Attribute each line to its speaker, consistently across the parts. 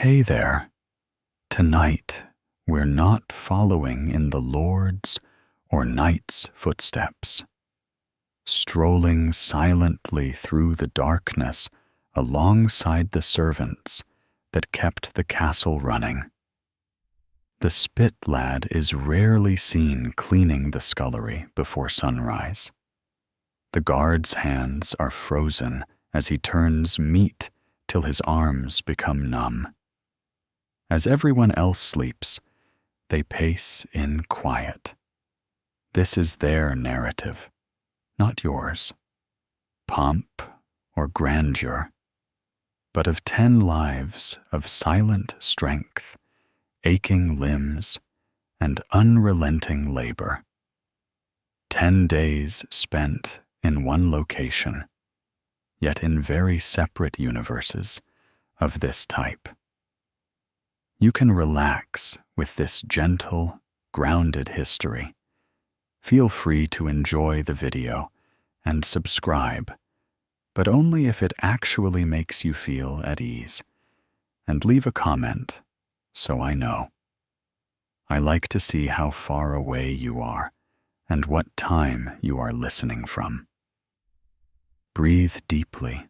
Speaker 1: Hey there. Tonight, we're not following in the Lord's or night's footsteps, strolling silently through the darkness alongside the servants that kept the castle running. The spit lad is rarely seen cleaning the scullery before sunrise. The guard's hands are frozen as he turns meat till his arms become numb. As everyone else sleeps, they pace in quiet. This is their narrative, not yours. Pomp or grandeur, but of 10 lives of silent strength, aching limbs, and unrelenting labor. 10 days spent in one location, yet in very separate universes of this type. You can relax with this gentle, grounded history. Feel free to enjoy the video and subscribe, but only if it actually makes you feel at ease. And leave a comment, so I know. I like to see how far away you are and what time you are listening from. Breathe deeply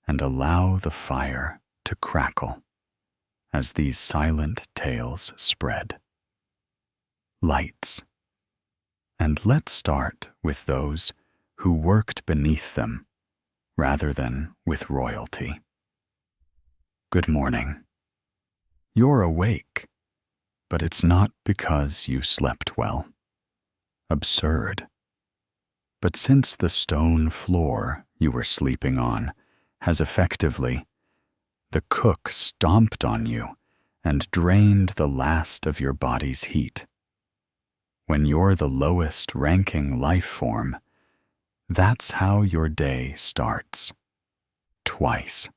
Speaker 1: and allow the fire to crackle as these silent tales spread. Lights. And let's start with those who worked beneath them rather than with royalty. Good morning. You're awake, but it's not because you slept well. Absurd. But since the stone floor you were sleeping on has effectively, the cook stomped on you and drained the last of your body's heat. When you're the lowest ranking life form, that's how your day starts. Twice.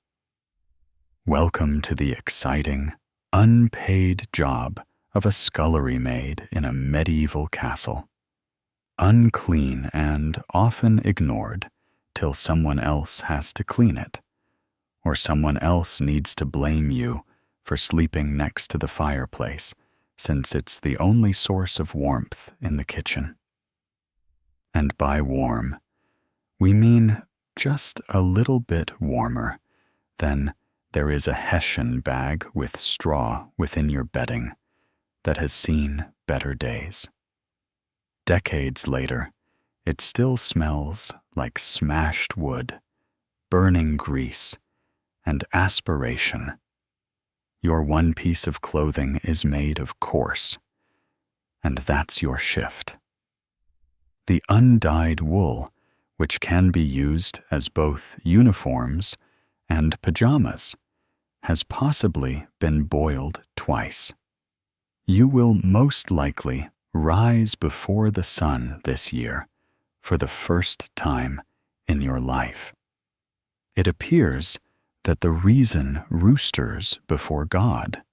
Speaker 1: Welcome to the exciting, unpaid job of a scullery maid in a medieval castle. Unclean and often ignored till someone else has to clean it, or someone else needs to blame you for sleeping next to the fireplace, since it's the only source of warmth in the kitchen. And by warm, we mean just a little bit warmer than there is a Hessian bag with straw within your bedding that has seen better days. Decades later, it still smells like smashed wood, burning grease, and aspiration. Your one piece of clothing is made of coarse, and that's your shift. The undyed wool, which can be used as both uniforms and pajamas, has possibly been boiled twice. You will most likely rise before the sun this year for the first time in your life. It appears that the reason roosters before God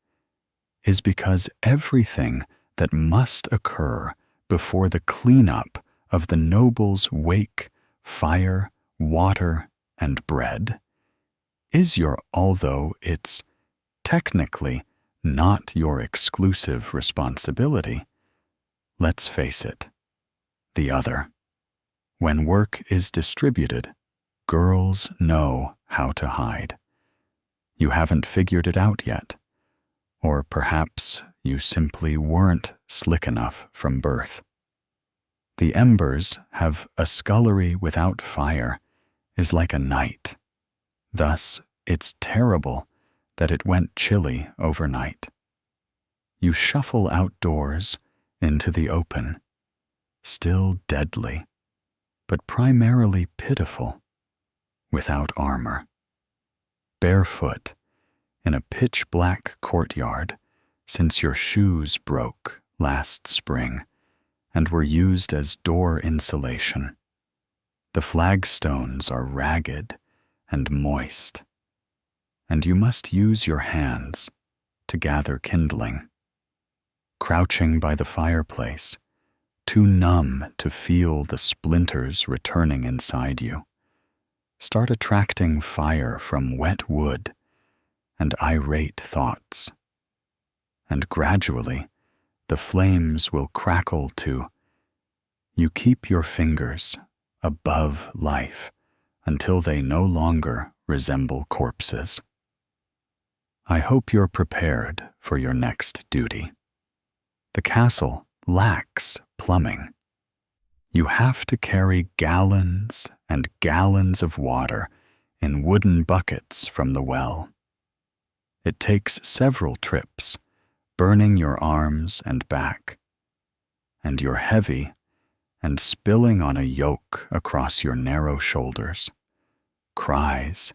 Speaker 1: is because everything that must occur before the cleanup of the noble's wake, fire, water, and bread is although it's technically not your exclusive responsibility, let's face it, the other. When work is distributed, girls know how to hide. You haven't figured it out yet, or perhaps you simply weren't slick enough from birth. The embers have a scullery without fire is like a night. Thus, it's terrible that it went chilly overnight. You shuffle outdoors into the open, still deadly, but primarily pitiful, without armor. Barefoot, in a pitch-black courtyard, since your shoes broke last spring and were used as door insulation. The flagstones are ragged and moist, and you must use your hands to gather kindling. Crouching by the fireplace, too numb to feel the splinters returning inside you, start attracting fire from wet wood and irate thoughts. And gradually, the flames will crackle too. You keep your fingers above life until they no longer resemble corpses. I hope you're prepared for your next duty. The castle lacks plumbing. You have to carry gallons and gallons of water in wooden buckets from the well. It takes several trips, burning your arms and back, and you're heavy and spilling on a yoke across your narrow shoulders. Cries,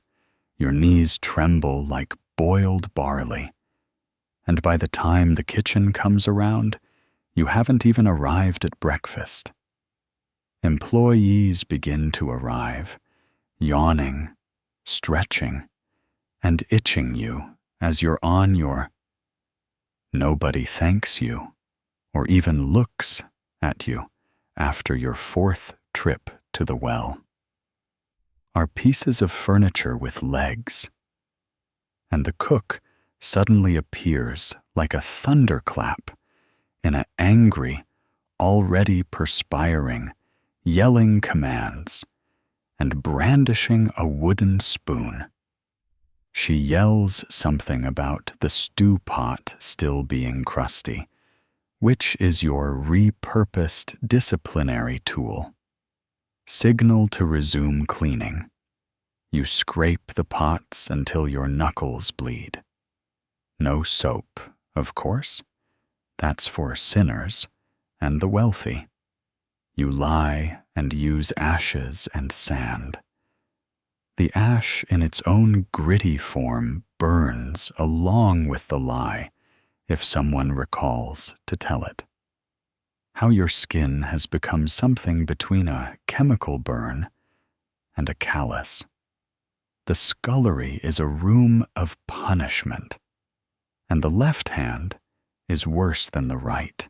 Speaker 1: your knees tremble like boiled barley, and by the time the kitchen comes around, you haven't even arrived at breakfast. Employees begin to arrive, yawning, stretching, and itching you as you're on your. Nobody thanks you or even looks at you after your fourth trip to the well. Are pieces of furniture with legs, and the cook suddenly appears like a thunderclap in an angry, already perspiring, yelling commands, and brandishing a wooden spoon. She yells something about the stew pot still being crusty, which is your repurposed disciplinary tool. Signal to resume cleaning. You scrape the pots until your knuckles bleed. No soap, of course. That's for sinners and the wealthy. You lie and use ashes and sand. The ash in its own gritty form burns along with the lie if someone recalls to tell it. How your skin has become something between a chemical burn and a callus. The scullery is a room of punishment, and the left hand is worse than the right.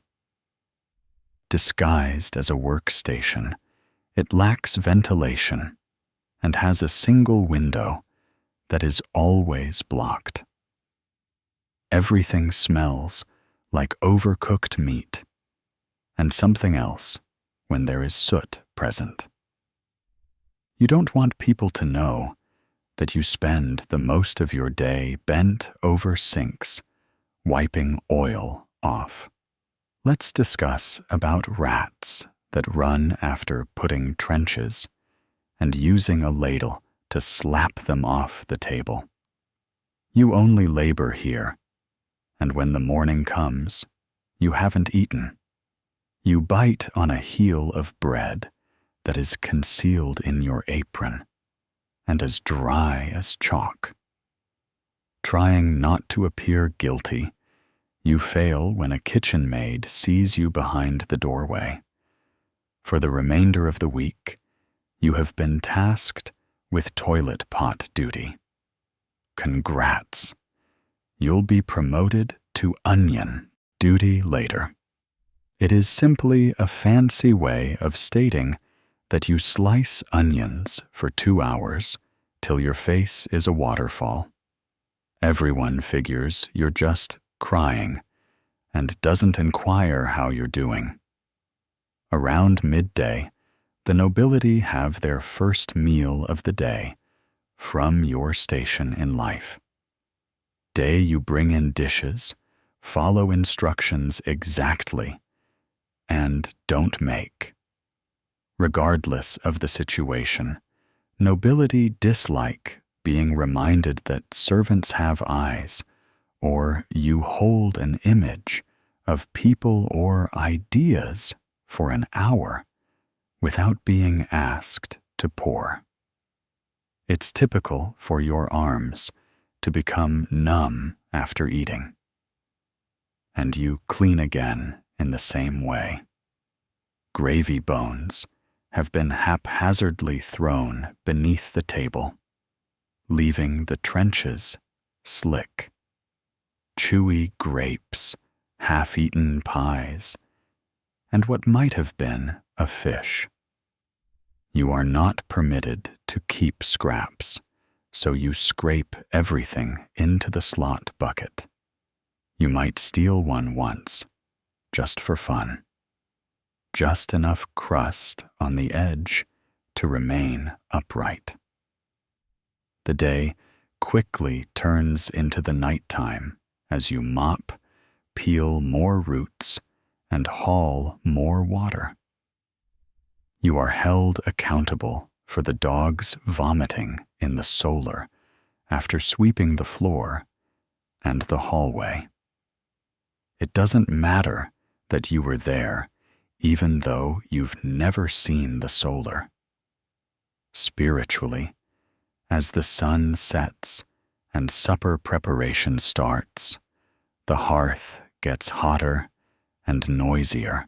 Speaker 1: Disguised as a workstation, it lacks ventilation and has a single window that is always blocked. Everything smells like overcooked meat and something else when there is soot present. You don't want people to know that you spend the most of your day bent over sinks, wiping oil off. Let's discuss about rats that run after putting trenches and using a ladle to slap them off the table. You only labor here, and when the morning comes, you haven't eaten. You bite on a heel of bread that is concealed in your apron and as dry as chalk. Trying not to appear guilty, you fail when a kitchen maid sees you behind the doorway. For the remainder of the week, you have been tasked with toilet pot duty. Congrats! You'll be promoted to onion duty later. It is simply a fancy way of stating that you slice onions for 2 hours till your face is a waterfall. Everyone figures you're just crying and doesn't inquire how you're doing. Around midday, the nobility have their first meal of the day from your station in life. Day you bring in dishes, follow instructions exactly, and don't make. Regardless of the situation, nobility dislike being reminded that servants have eyes, or you hold an image of people or ideas for an hour without being asked to pour. It's typical for your arms to become numb after eating, and you clean again in the same way. Gravy bones have been haphazardly thrown beneath the table, leaving the trenches slick. Chewy grapes, half-eaten pies, and what might have been a fish. You are not permitted to keep scraps, so you scrape everything into the slot bucket. You might steal one once, just for fun. Just enough crust on the edge to remain upright. The day quickly turns into the nighttime as you mop, peel more roots, and haul more water. You are held accountable for the dog's vomiting in the solar after sweeping the floor and the hallway. It doesn't matter that you were there, even though you've never seen the solar. Spiritually, as the sun sets and supper preparation starts, the hearth gets hotter and noisier.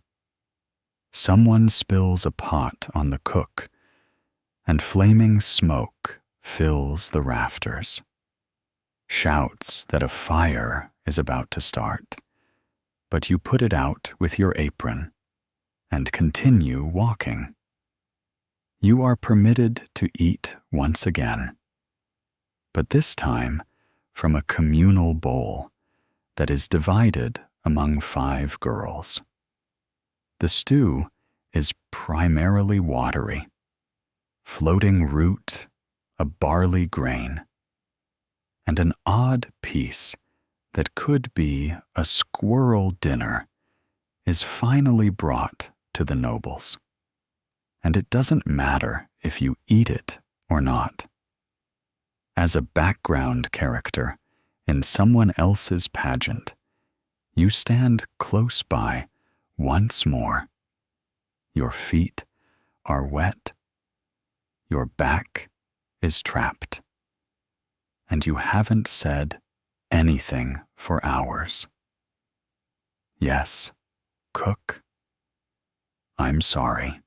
Speaker 1: Someone spills a pot on the cook, and flaming smoke fills the rafters. Shouts that a fire is about to start, but you put it out with your apron and continue walking. You are permitted to eat once again, but this time from a communal bowl that is divided among 5 girls. The stew is primarily watery, floating root, a barley grain, and an odd piece that could be a squirrel dinner is finally brought to the nobles. And it doesn't matter if you eat it or not. As a background character in someone else's pageant, you stand close by once more. Your feet are wet, your back is trapped, and you haven't said anything for hours. Yes, cook, I'm sorry.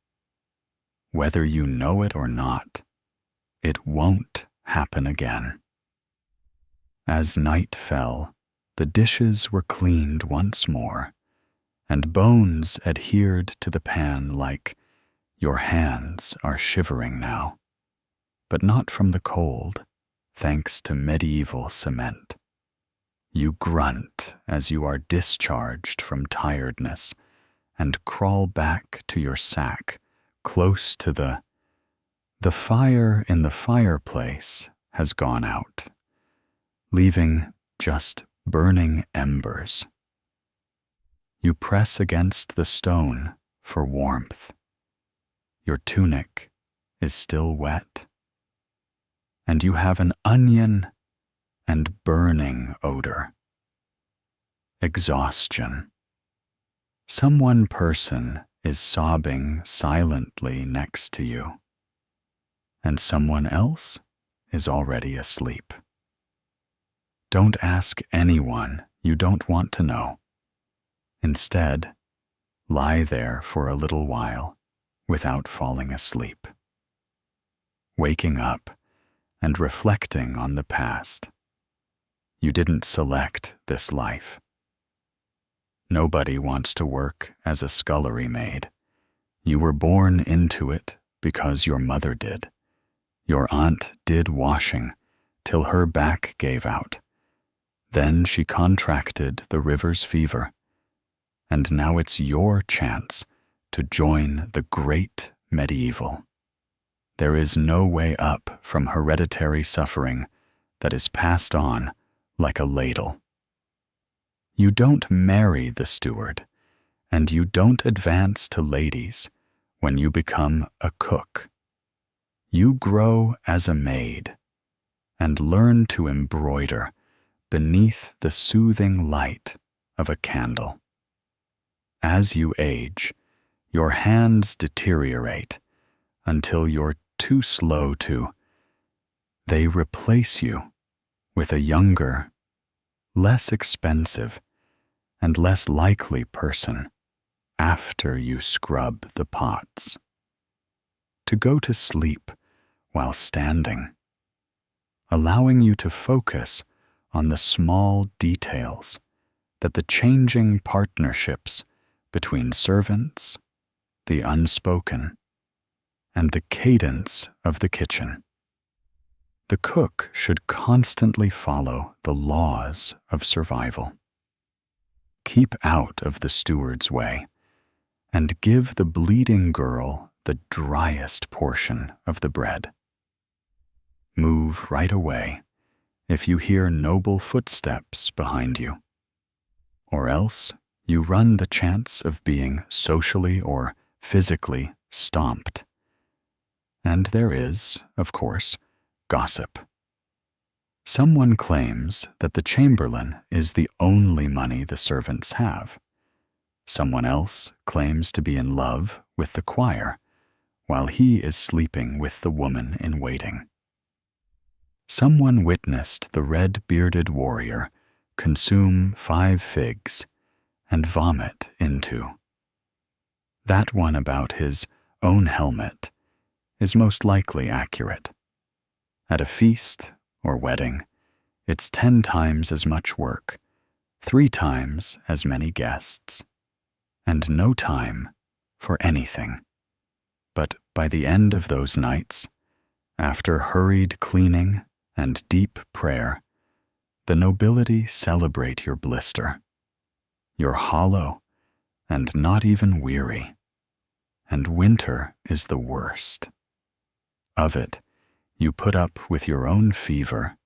Speaker 1: Whether you know it or not, it won't happen again. As night fell, the dishes were cleaned once more, and bones adhered to the pan like, your hands are shivering now, but not from the cold, thanks to medieval cement. You grunt as you are discharged from tiredness and crawl back to your sack, close to the fire in the fireplace has gone out, leaving just burning embers. You press against the stone for warmth. Your tunic is still wet, and you have an onion and burning odor. Exhaustion. Some one person is sobbing silently next to you, and someone else is already asleep. Don't ask anyone you don't want to know. Instead, lie there for a little while without falling asleep. Waking up and reflecting on the past. You didn't select this life. Nobody wants to work as a scullery maid. You were born into it because your mother did. Your aunt did washing till her back gave out. Then she contracted the river's fever. And now it's your chance to join the great medieval. There is no way up from hereditary suffering that is passed on like a ladle. You don't marry the steward, and you don't advance to ladies when you become a cook. You grow as a maid and learn to embroider beneath the soothing light of a candle. As you age, your hands deteriorate until you're too slow to. They replace you with a younger, less expensive, and less likely person after you scrub the pots. To go to sleep while standing, allowing you to focus on the small details that the changing partnerships between servants, the unspoken, and the cadence of the kitchen. The cook should constantly follow the laws of survival. Keep out of the steward's way, and give the bleeding girl the driest portion of the bread. Move right away if you hear noble footsteps behind you, or else you run the chance of being socially or physically stomped. And there is, of course, gossip. Someone claims that the chamberlain is the only money the servants have. Someone else claims to be in love with the choir, while he is sleeping with the woman in waiting. Someone witnessed the red-bearded warrior consume 5 figs and vomit into. That one about his own helmet is most likely accurate. At a feast or wedding, it's 10 times as much work, 3 times as many guests, and no time for anything. But by the end of those nights, after hurried cleaning and deep prayer, the nobility celebrate your blister. You're hollow and not even weary, and winter is the worst. Of it, you put up with your own fever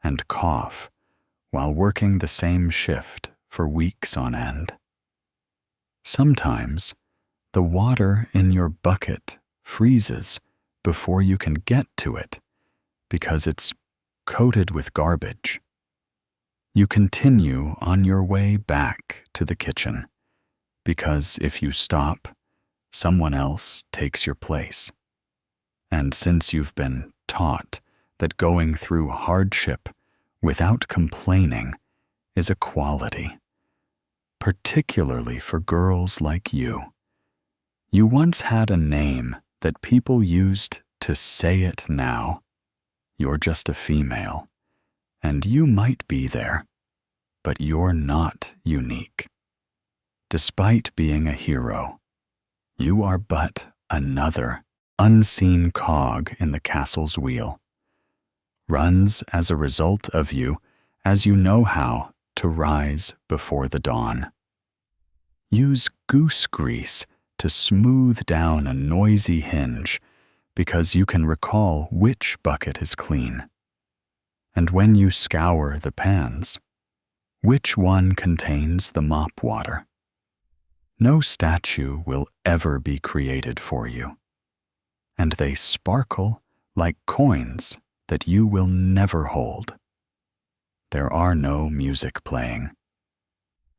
Speaker 1: and cough while working the same shift for weeks on end. Sometimes, the water in your bucket freezes before you can get to it because it's coated with garbage. You continue on your way back to the kitchen because if you stop, someone else takes your place. And since you've been taught that going through hardship without complaining is a quality, particularly for girls like you once had a name that people used to say it now. You're just a female, and you might be there, but you're not unique. Despite being a hero, you are but another unseen cog in the castle's wheel. Runs as a result of you as you know how to rise before the dawn. Use goose grease to smooth down a noisy hinge because you can recall which bucket is clean. And when you scour the pans, which one contains the mop water? No statue will ever be created for you, and they sparkle like coins that you will never hold. There are no music playing,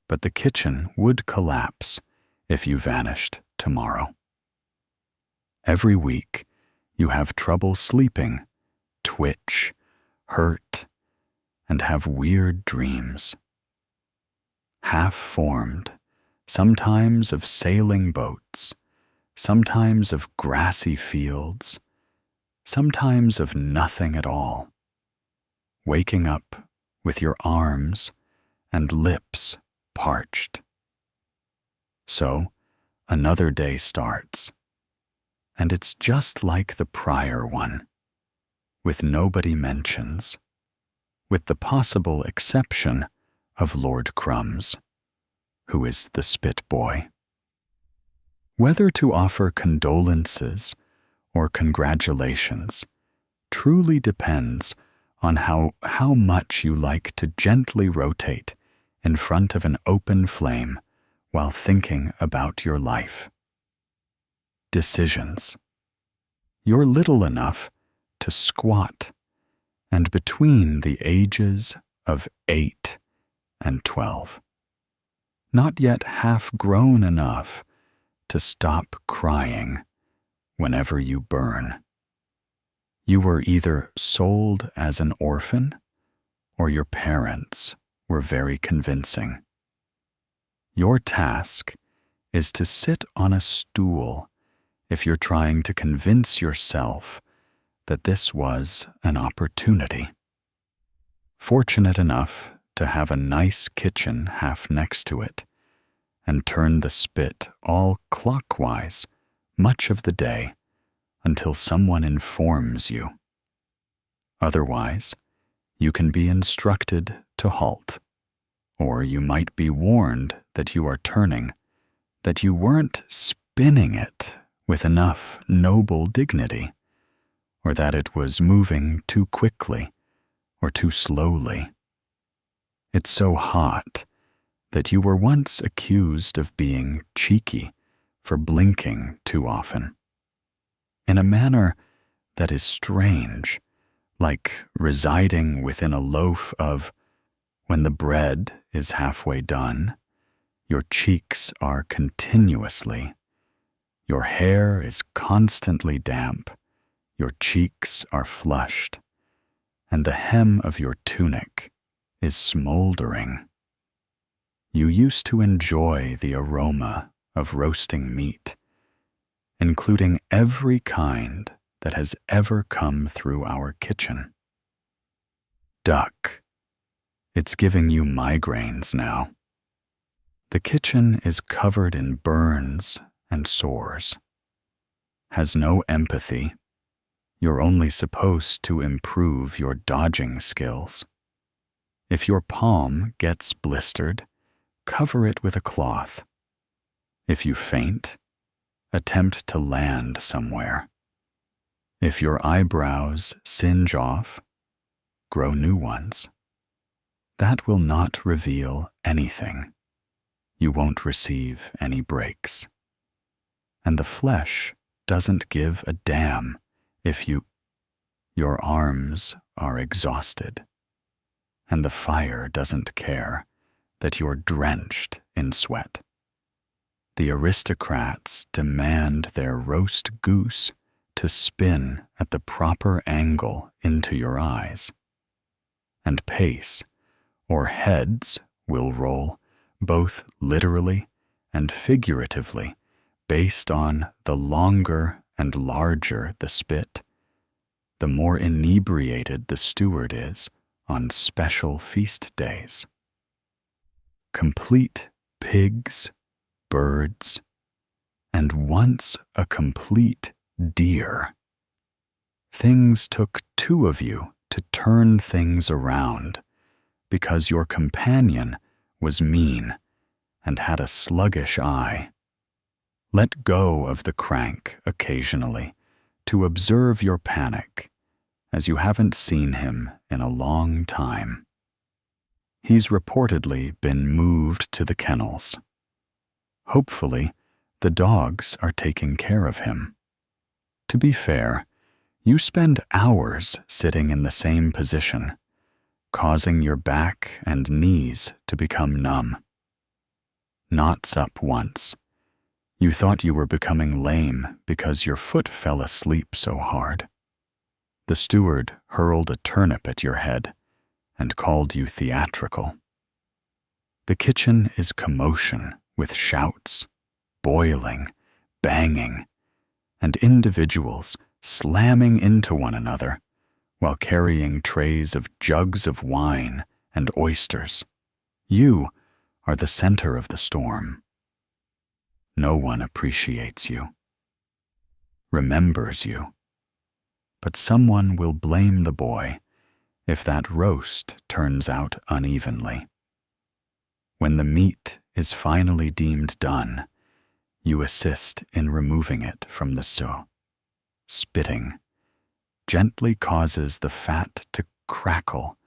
Speaker 1: but the kitchen would collapse if you vanished tomorrow. Every week, you have trouble sleeping, twitch, hurt, and have weird dreams. Half-formed, sometimes of sailing boats, sometimes of grassy fields, sometimes of nothing at all. Waking up with your arms and lips parched. So, another day starts, and it's just like the prior one, with nobody mentions, with the possible exception of Lord Crumbs, who is the spit boy. Whether to offer condolences or congratulations truly depends on how much you like to gently rotate in front of an open flame while thinking about your life. Decisions. You're little enough to squat, and between the ages of 8 and 12. Not yet half grown enough to stop crying whenever you burn. You were either sold as an orphan, or your parents were very convincing. Your task is to sit on a stool if you're trying to convince yourself that this was an opportunity. Fortunate enough to have a nice kitchen half next to it, and turn the spit all clockwise much of the day until someone informs you. Otherwise, you can be instructed to halt, or you might be warned that you are turning, that you weren't spinning it with enough noble dignity, or that it was moving too quickly or too slowly. It's so hot that you were once accused of being cheeky for blinking too often, in a manner that is strange, like residing within a loaf of, when the bread is halfway done, your cheeks are continuously, your hair is constantly damp, your cheeks are flushed, and the hem of your tunic is smoldering. You used to enjoy the aroma of roasting meat, including every kind that has ever come through our kitchen. Duck. It's giving you migraines now. The kitchen is covered in burns and sores. Has no empathy. You're only supposed to improve your dodging skills. If your palm gets blistered, cover it with a cloth. If you faint, attempt to land somewhere. If your eyebrows singe off, grow new ones. That will not reveal anything. You won't receive any breaks. And the flesh doesn't give a damn if your arms are exhausted. And the fire doesn't care that you're drenched in sweat. The aristocrats demand their roast goose to spin at the proper angle into your eyes. And pace, or heads, will roll, both literally and figuratively, based on the longer and larger the spit, the more inebriated the steward is on special feast days. Complete pigs, birds, and once a complete deer. Things took two of you to turn things around because your companion was mean and had a sluggish eye. Let go of the crank occasionally to observe your panic, as you haven't seen him in a long time. He's reportedly been moved to the kennels. Hopefully, the dogs are taking care of him. To be fair, you spend hours sitting in the same position, causing your back and knees to become numb. Knots up once. You thought you were becoming lame because your foot fell asleep so hard. The steward hurled a turnip at your head and called you theatrical. The kitchen is commotion with shouts, boiling, banging, and individuals slamming into one another while carrying trays of jugs of wine and oysters. You are the center of the storm. No one appreciates you, remembers you, but someone will blame the boy if that roast turns out unevenly. When the meat is finally deemed done, you assist in removing it from the seau. Spitting gently causes the fat to crackle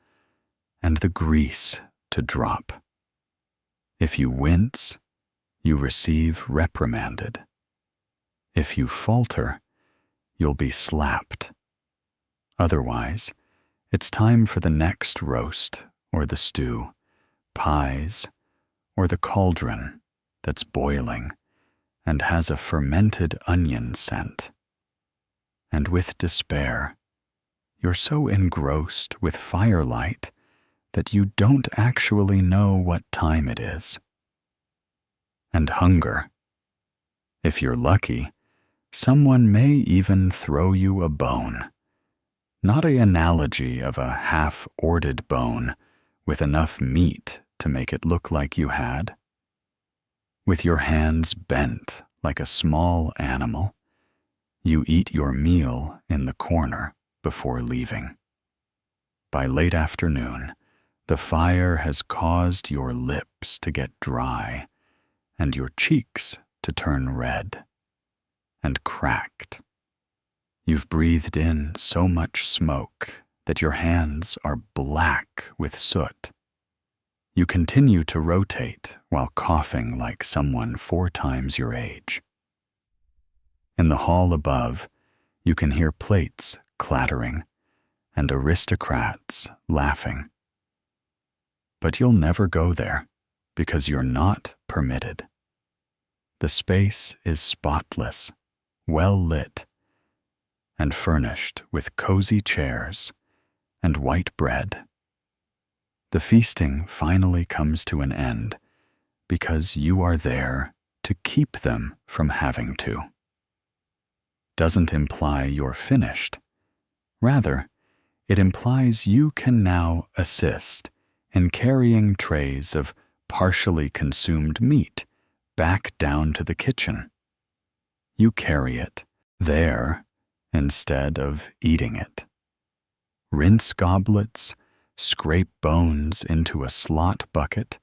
Speaker 1: and the grease to drop. If you wince, you receive reprimanded. If you falter, you'll be slapped. Otherwise, it's time for the next roast or the stew, pies, or the cauldron that's boiling and has a fermented onion scent. And with despair, you're so engrossed with firelight that you don't actually know what time it is. And hunger. If you're lucky, someone may even throw you a bone. Not an analogy of a half-orded bone with enough meat to make it look like you had. With your hands bent like a small animal, you eat your meal in the corner before leaving. by late afternoon, the fire has caused your lips to get dry and your cheeks to turn red and cracked. You've breathed in so much smoke that your hands are black with soot. You continue to rotate while coughing like someone 4 times your age. In the hall above, you can hear plates clattering and aristocrats laughing. But you'll never go there because you're not permitted. The space is spotless, well lit, and furnished with cozy chairs and white bread. The feasting finally comes to an end because you are there to keep them from having to. Doesn't imply you're finished. Rather, it implies you can now assist in carrying trays of partially consumed meat back down to the kitchen. You carry it there instead of eating it. Rinse goblets, scrape bones into a slot bucket,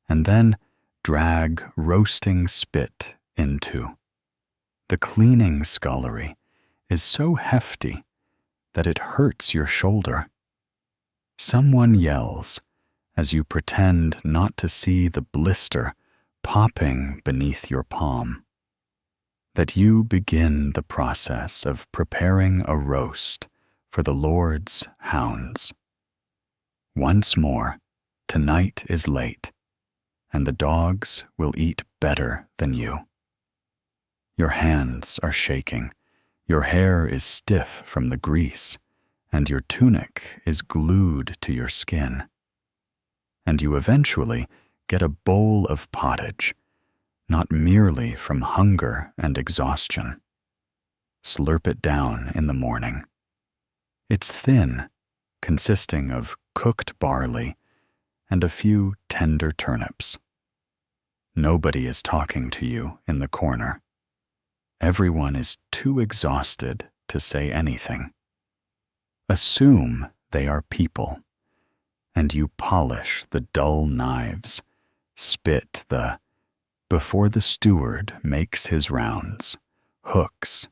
Speaker 1: and then drag roasting spit into. The cleaning scullery is so hefty that it hurts your shoulder. Someone yells as you pretend not to see the blister popping beneath your palm. That you begin the process of preparing a roast for the Lord's hounds. Once more, tonight is late, and the dogs will eat better than you. Your hands are shaking, your hair is stiff from the grease, and your tunic is glued to your skin. And you eventually get a bowl of pottage, not merely from hunger and exhaustion. Slurp it down in the morning. It's thin, consisting of cooked barley and a few tender turnips. Nobody is talking to you in the corner. Everyone is too exhausted to say anything. Assume they are people, and you polish the dull knives, spit the before the steward makes his rounds, hooks.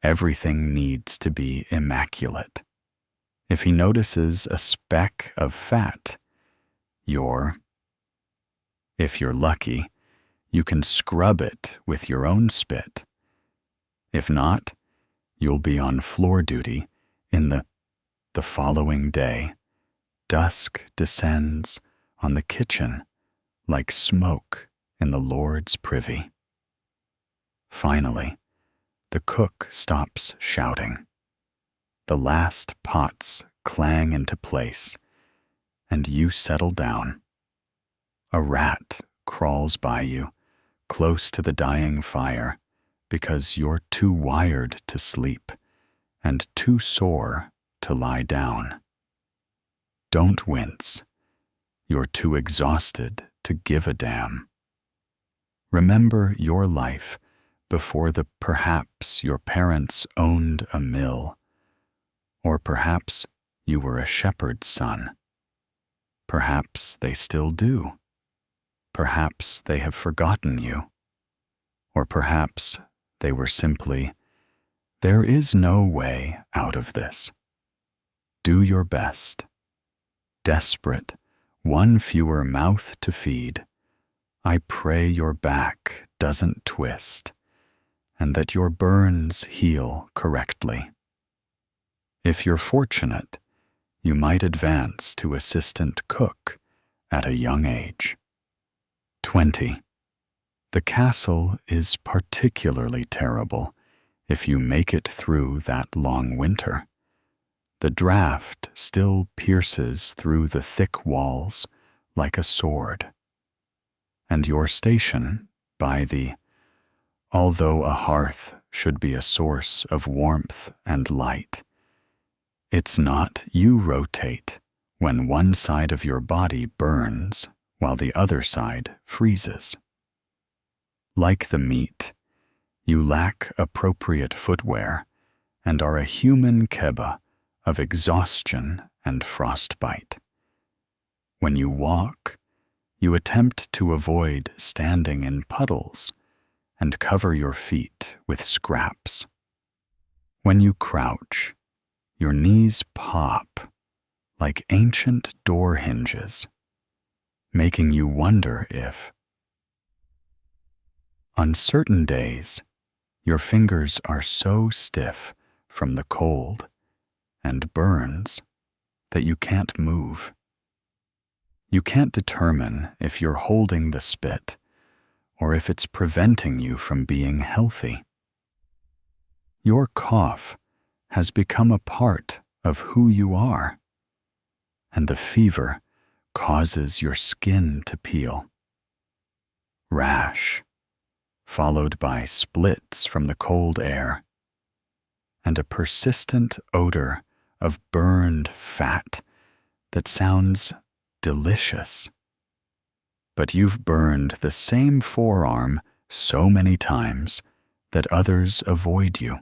Speaker 1: Everything needs to be immaculate. If he notices a speck of fat, if you're lucky, you can scrub it with your own spit. If not, you'll be on floor duty in the following day. Dusk descends on the kitchen like smoke in the Lord's privy. Finally, the cook stops shouting. The last pots clang into place, and you settle down. A rat crawls by you, close to the dying fire, because you're too wired to sleep and too sore to lie down. Don't wince. You're too exhausted to give a damn. Remember your life before perhaps your parents owned a mill, or perhaps you were a shepherd's son. Perhaps they still do. Perhaps they have forgotten you. Or perhaps they were simply, there is no way out of this. Do your best. Desperate, one fewer mouth to feed, I pray your back doesn't twist, and that your burns heal correctly. If you're fortunate, you might advance to assistant cook at a young age. 20. The castle is particularly terrible if you make it through that long winter. The draught still pierces through the thick walls like a sword. And your station by although a hearth should be a source of warmth and light, it's not. You rotate when one side of your body burns while the other side freezes. Like the meat, you lack appropriate footwear and are a human kebba of exhaustion and frostbite. When you walk, you attempt to avoid standing in puddles and cover your feet with scraps. When you crouch, your knees pop like ancient door hinges, making you wonder if, on certain days, your fingers are so stiff from the cold and burns that you can't move. You can't determine if you're holding the spit or if it's preventing you from being healthy. Your cough has become a part of who you are, and the fever causes your skin to peel. Rash, followed by splits from the cold air, and a persistent odor of burned fat that sounds delicious. But you've burned the same forearm so many times that others avoid you.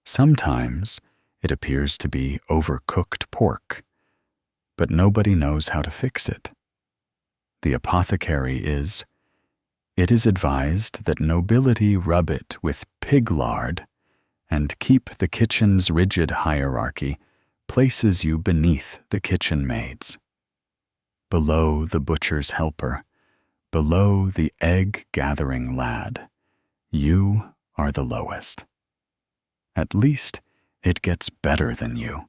Speaker 1: Sometimes it appears to be overcooked pork, but nobody knows how to fix it. The apothecary is, "It is advised that nobility rub it with pig lard, and keep the kitchen's rigid hierarchy places you beneath the kitchen maids. Below the butcher's helper, below the egg-gathering lad, you are the lowest. At least it gets better than you,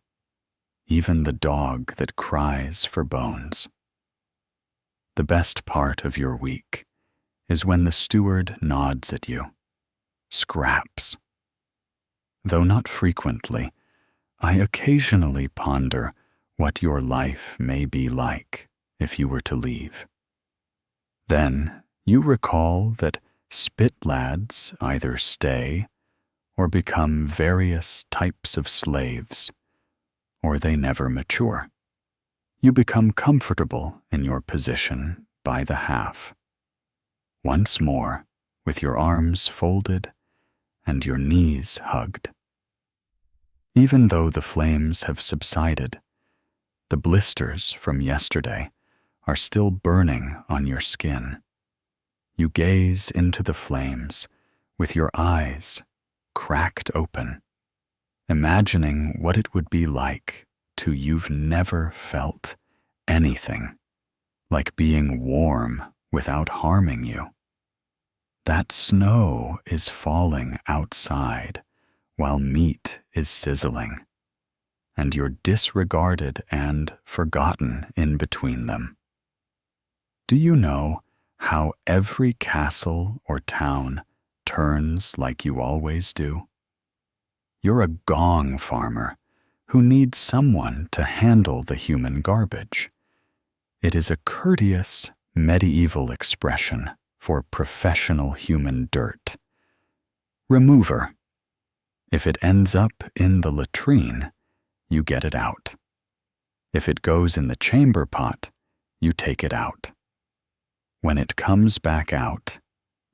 Speaker 1: even the dog that cries for bones." The best part of your week is when the steward nods at you. Scraps. Though not frequently, I occasionally ponder what your life may be like if you were to leave. Then you recall that spit lads either stay or become various types of slaves, or they never mature. You become comfortable in your position by the half. Once more, with your arms folded and your knees hugged. Even though the flames have subsided, the blisters from yesterday are still burning on your skin. You gaze into the flames with your eyes cracked open, imagining what it would be like to you've never felt anything, like being warm without harming you. That snow is falling outside while meat is sizzling, and you're disregarded and forgotten in between them. Do you know how every castle or town turns like you always do? You're a gong farmer who needs someone to handle the human garbage. It is a courteous medieval expression for professional human dirt. Remover. If it ends up in the latrine, you get it out. If it goes in the chamber pot, you take it out. When it comes back out,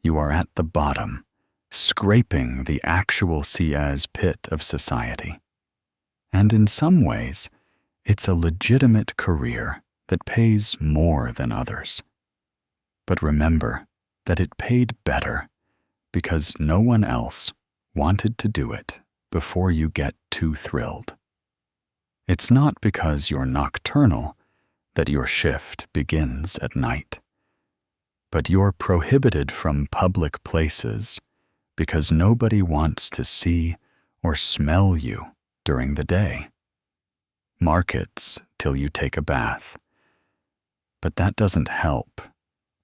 Speaker 1: you are at the bottom, scraping the actual Siaz pit of society. And in some ways, it's a legitimate career that pays more than others. But remember that it paid better because no one else wanted to do it before you get too thrilled. It's not because you're nocturnal that your shift begins at night, but you're prohibited from public places because nobody wants to see or smell you during the day. Markets till you take a bath. But that doesn't help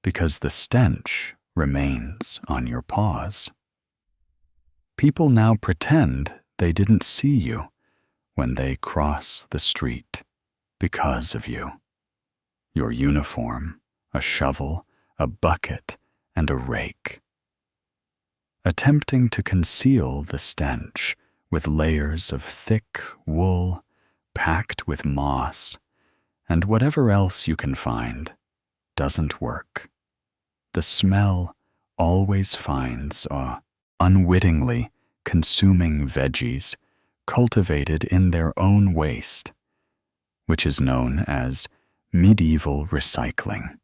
Speaker 1: because the stench remains on your paws. People now pretend they didn't see you when they cross the street because of you. Your uniform, a shovel, a bucket, and a rake. Attempting to conceal the stench with layers of thick wool packed with moss and whatever else you can find doesn't work. The smell always finds unwittingly consuming veggies cultivated in their own waste, which is known as medieval recycling.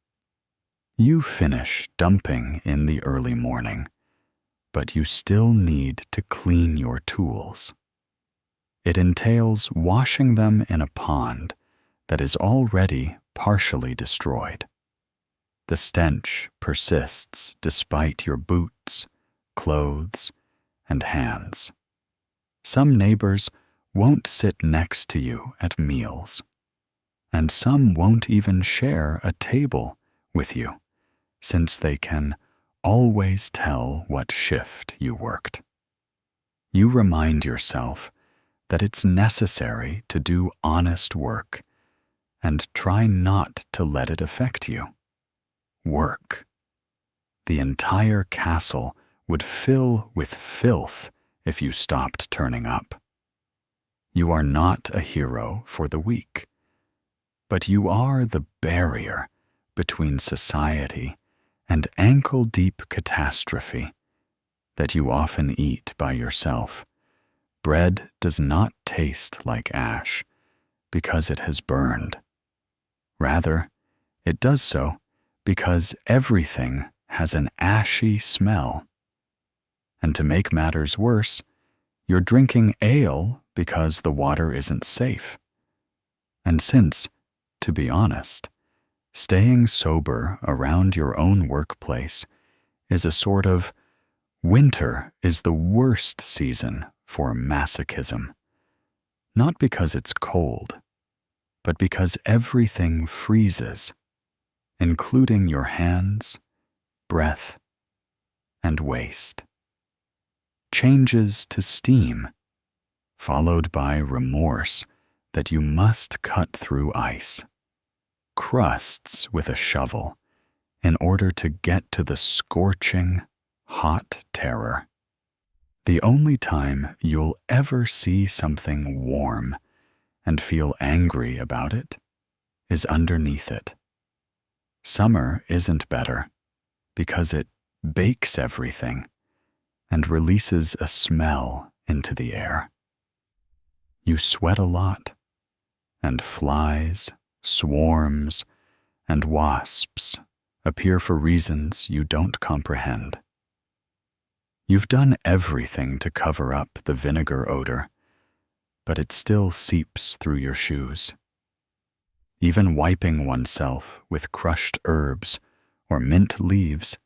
Speaker 1: You finish dumping in the early morning, but you still need to clean your tools. It entails washing them in a pond that is already partially destroyed. The stench persists despite your boots, clothes, and hands. Some neighbors won't sit next to you at meals, and some won't even share a table with you, since they can always tell what shift you worked. You remind yourself that it's necessary to do honest work and try not to let it affect you. Work. The entire castle would fill with filth if you stopped turning up. You are not a hero for the weak, but you are the barrier between society and ankle-deep catastrophe that you often eat by yourself. Bread does not taste like ash because it has burned. Rather, it does so because everything has an ashy smell. And to make matters worse, you're drinking ale because the water isn't safe. And since, to be honest, staying sober around your own workplace is a sort of winter is the worst season for masochism, not because it's cold, but because everything freezes, including your hands, breath, and waste. Changes to steam, followed by remorse that you must cut through ice, crusts with a shovel in order to get to the scorching, hot terror. The only time you'll ever see something warm and feel angry about it is underneath it. Summer isn't better because it bakes everything and releases a smell into the air. You sweat a lot, and flies, swarms, and wasps appear for reasons you don't comprehend. You've done everything to cover up the vinegar odor, but it still seeps through your shoes. Even wiping oneself with crushed herbs or mint leaves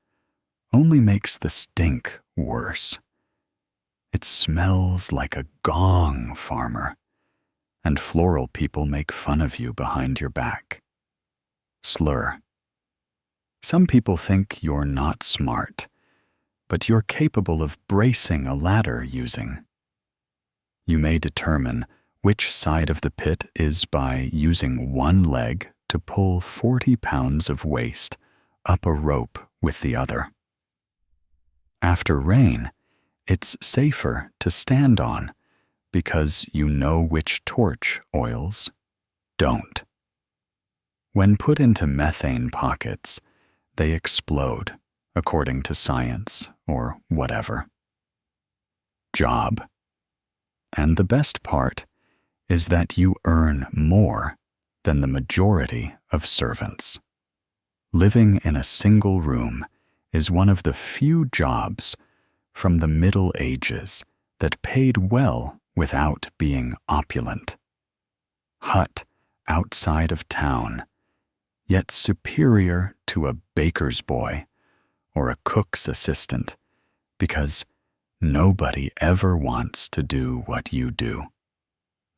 Speaker 1: only makes the stink worse. It smells like a gong, farmer, and floral people make fun of you behind your back. Slur. Some people think you're not smart, but you're capable of bracing a ladder using. You may determine which side of the pit is by using one leg to pull 40 pounds of waste up a rope with the other. After rain, it's safer to stand on because you know which torch oils don't. When put into methane pockets, they explode, according to science or whatever. Job. And the best part is that you earn more than the majority of servants. Living in a single room is one of the few jobs from the Middle Ages that paid well without being opulent. Hut outside of town, yet superior to a baker's boy or a cook's assistant, because nobody ever wants to do what you do.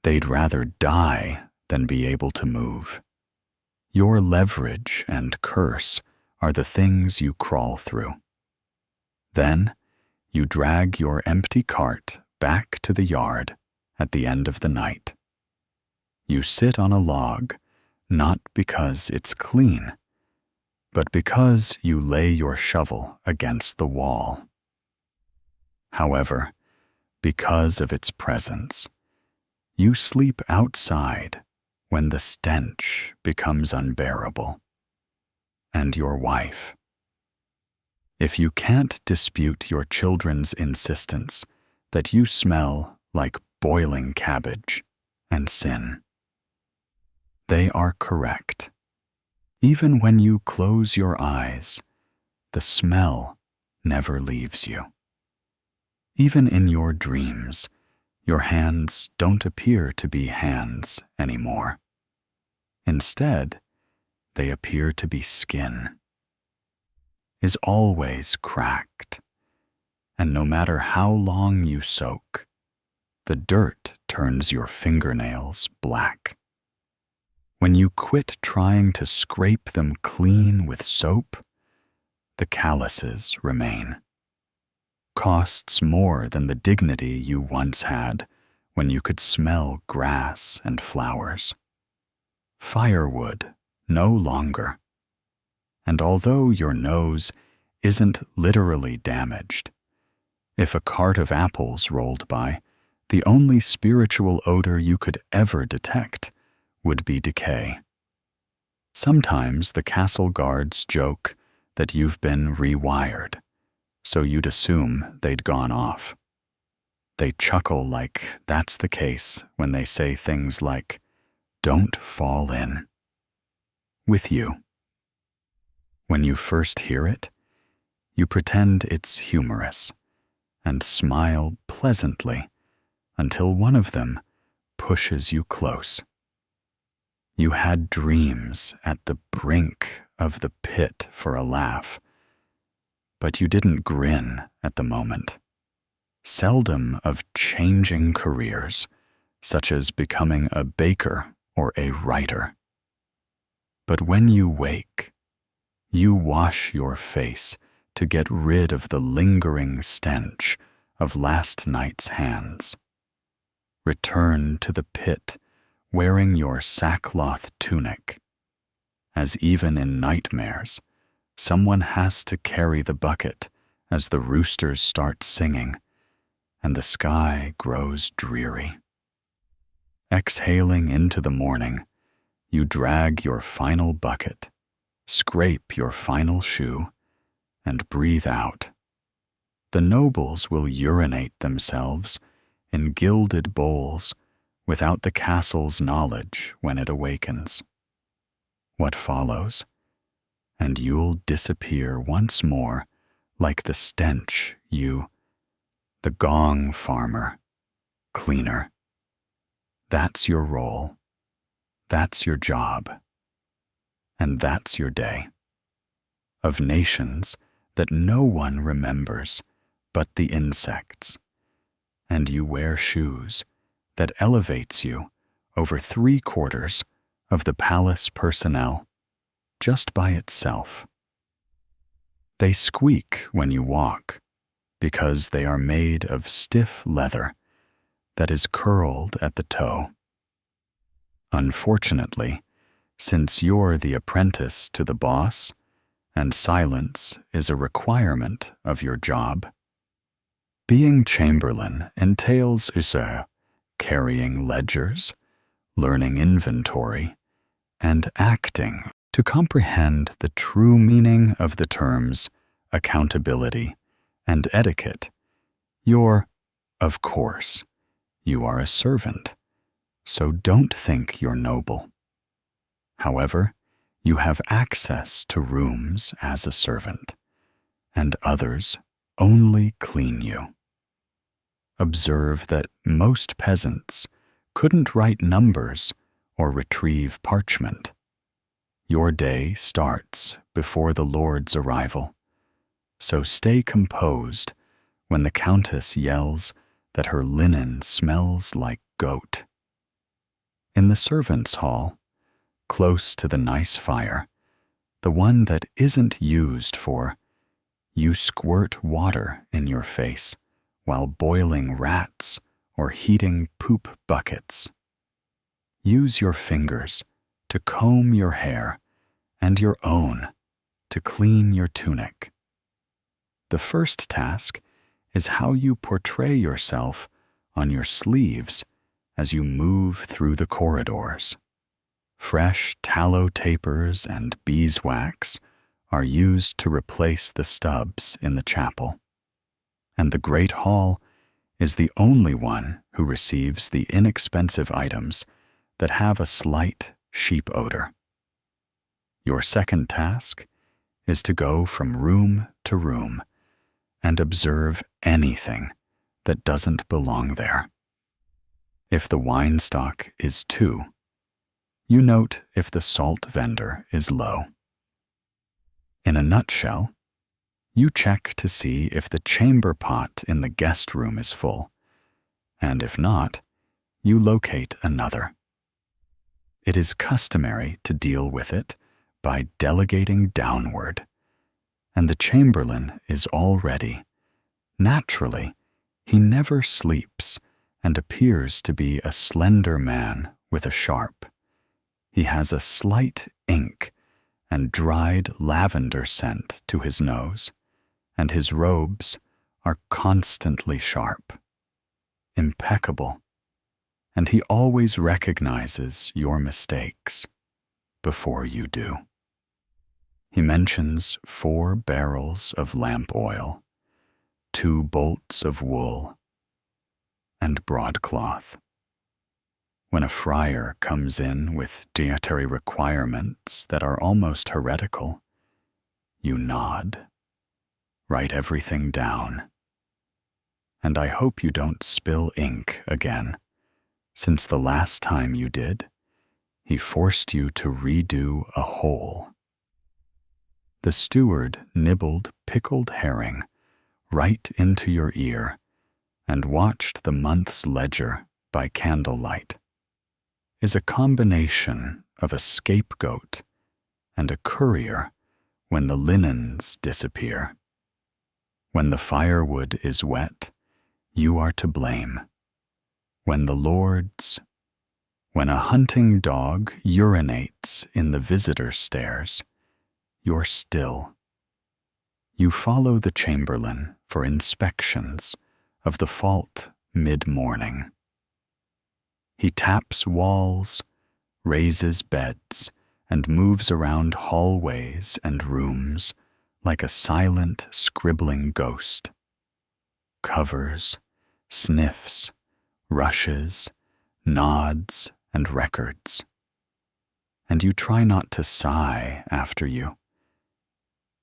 Speaker 1: They'd rather die than be able to move. Your leverage and curse are the things you crawl through. Then you drag your empty cart back to the yard at the end of the night. You sit on a log, not because it's clean, but because you lay your shovel against the wall. However, because of its presence, you sleep outside when the stench becomes unbearable. And your wife. If you can't dispute your children's insistence that you smell like boiling cabbage and sin, They are correct. Even when you close your eyes, the smell never leaves you. Even in your dreams, your hands don't appear to be hands anymore. Instead, they appear to be skin. Is always cracked, and no matter how long you soak, the dirt turns your fingernails black. When you quit trying to scrape them clean with soap, the calluses remain. Costs more than the dignity you once had when you could smell grass and flowers. Firewood no longer. And although your nose isn't literally damaged, if a cart of apples rolled by, the only spiritual odor you could ever detect would be decay. Sometimes the castle guards joke that you've been rewired, so you'd assume they'd gone off. They chuckle like that's the case when they say things like, "Don't fall in." With you. When you first hear it, you pretend it's humorous and smile pleasantly until one of them pushes you close. You had dreams at the brink of the pit for a laugh, but you didn't grin at the moment. Seldom of changing careers, such as becoming a baker or a writer. But when you wake, you wash your face to get rid of the lingering stench of last night's hands. Return to the pit wearing your sackcloth tunic, as even in nightmares, someone has to carry the bucket as the roosters start singing and the sky grows dreary. Exhaling into the morning, you drag your final bucket, scrape your final shoe, and breathe out. The nobles will urinate themselves in gilded bowls without the castle's knowledge when it awakens. What follows? And you'll disappear once more like the stench the gong farmer, cleaner. That's your role. That's your job. And that's your day. Of nations that no one remembers but the insects. And you wear shoes that elevates you over 3/4 of the palace personnel just by itself. They squeak when you walk because they are made of stiff leather that is curled at the toe. Unfortunately, since you're the apprentice to the boss, and silence is a requirement of your job, being chamberlain entails carrying ledgers, learning inventory, and acting to comprehend the true meaning of the terms accountability and etiquette. Of course, you are a servant, so don't think you're noble. However, you have access to rooms as a servant, and others only clean you. Observe that most peasants couldn't write numbers or retrieve parchment. Your day starts before the Lord's arrival, so stay composed when the Countess yells that her linen smells like goat. In the servants' hall, close to the nice fire, the one that isn't used for, you squirt water in your face while boiling rats or heating poop buckets. Use your fingers to comb your hair and your own to clean your tunic. The first task is how you portray yourself on your sleeves as you move through the corridors. Fresh tallow tapers and beeswax are used to replace the stubs in the chapel, and the Great Hall is the only one who receives the inexpensive items that have a slight sheep odor. Your second task is to go from room to room and observe anything that doesn't belong there. If the wine stock is 2, you note if the salt vendor is low. In a nutshell, you check to see if the chamber pot in the guest room is full, and if not, you locate another. It is customary to deal with it by delegating downward, and the chamberlain is already. Naturally, he never sleeps and appears to be a slender man with a sharp. He has a slight ink and dried lavender scent to his nose, and his robes are constantly sharp, impeccable, and he always recognizes your mistakes before you do. He mentions 4 barrels of lamp oil, 2 bolts of wool, and broadcloth. When a friar comes in with dietary requirements that are almost heretical, you nod, write everything down, and I hope you don't spill ink again, since the last time you did, he forced you to redo a whole. The steward nibbled pickled herring right into your ear and watched the month's ledger by candlelight, is a combination of a scapegoat and a courier when the linens disappear. When the firewood is wet, you are to blame. When a hunting dog urinates in the visitor stairs, you're still. You follow the chamberlain for inspections of the fault mid-morning. He taps walls, raises beds, and moves around hallways and rooms like a silent, scribbling ghost. Covers, sniffs, rushes, nods, and records. And you try not to sigh after you.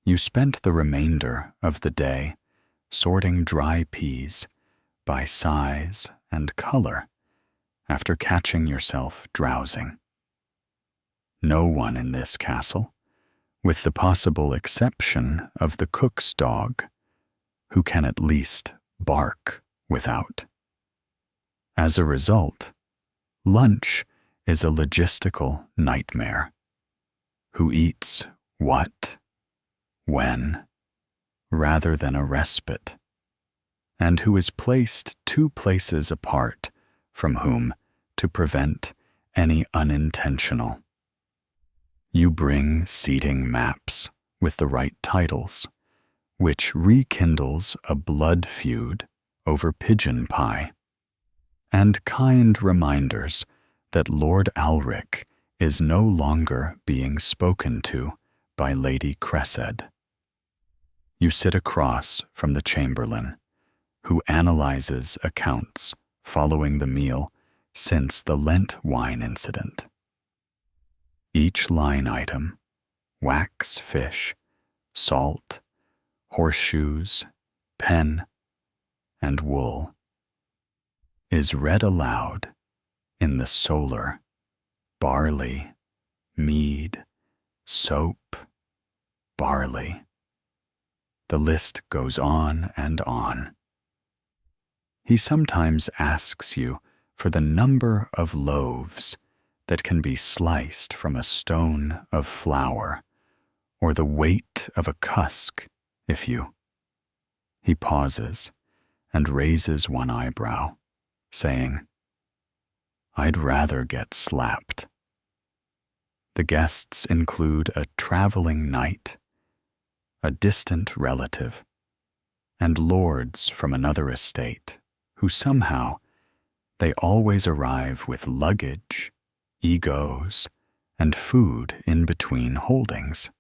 Speaker 1: You spent the remainder of the day sorting dry peas by size and color after catching yourself drowsing. No one in this castle, with the possible exception of the cook's dog, who can at least bark without. As a result, lunch is a logistical nightmare. Who eats what, when, rather than a respite, and who is placed 2 places apart from whom to prevent any unintentional. You bring seating maps with the right titles, which rekindles a blood feud over pigeon pie, and kind reminders that Lord Alric is no longer being spoken to by Lady Cresed. You sit across from the chamberlain, who analyzes accounts following the meal since the Lent wine incident. Each line item, wax fish, salt, horseshoes, pen, and wool, is read aloud in the solar, barley, mead, soap, barley. The list goes on and on. He sometimes asks you for the number of loaves that can be sliced from a stone of flour, or the weight of a cusk, if you. He pauses and raises one eyebrow, saying, "I'd rather get slapped." The guests include a traveling knight, a distant relative, and lords from another estate who somehow they always arrive with luggage, egos, and food in between holdings.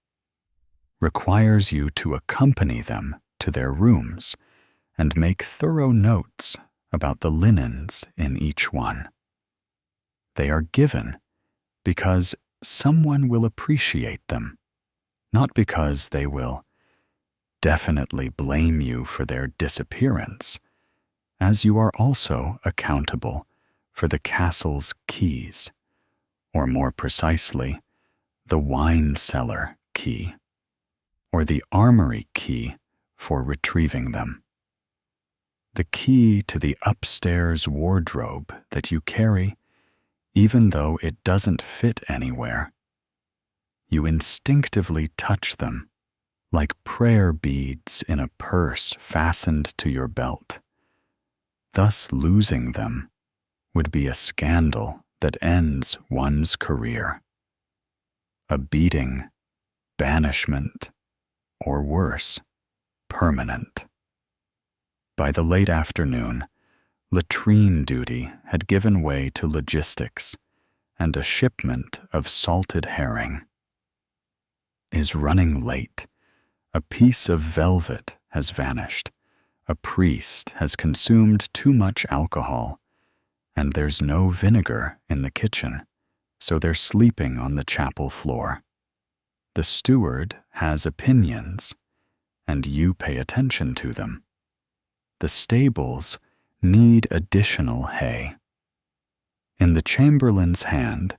Speaker 1: Requires you to accompany them to their rooms and make thorough notes about the linens in each one. They are given because someone will appreciate them, not because they will definitely blame you for their disappearance, as you are also accountable for the castle's keys, or more precisely, the wine cellar key, or the armory key for retrieving them. The key to the upstairs wardrobe that you carry, even though it doesn't fit anywhere. You instinctively touch them, like prayer beads in a purse fastened to your belt. Thus losing them would be a scandal that ends one's career. A beating, banishment, or worse, permanent. By the late afternoon, latrine duty had given way to logistics and a shipment of salted herring. Is running late. A piece of velvet has vanished. A priest has consumed too much alcohol, and there's no vinegar in the kitchen, so they're sleeping on the chapel floor. The steward has opinions, and you pay attention to them. The stables need additional hay. In the chamberlain's hand,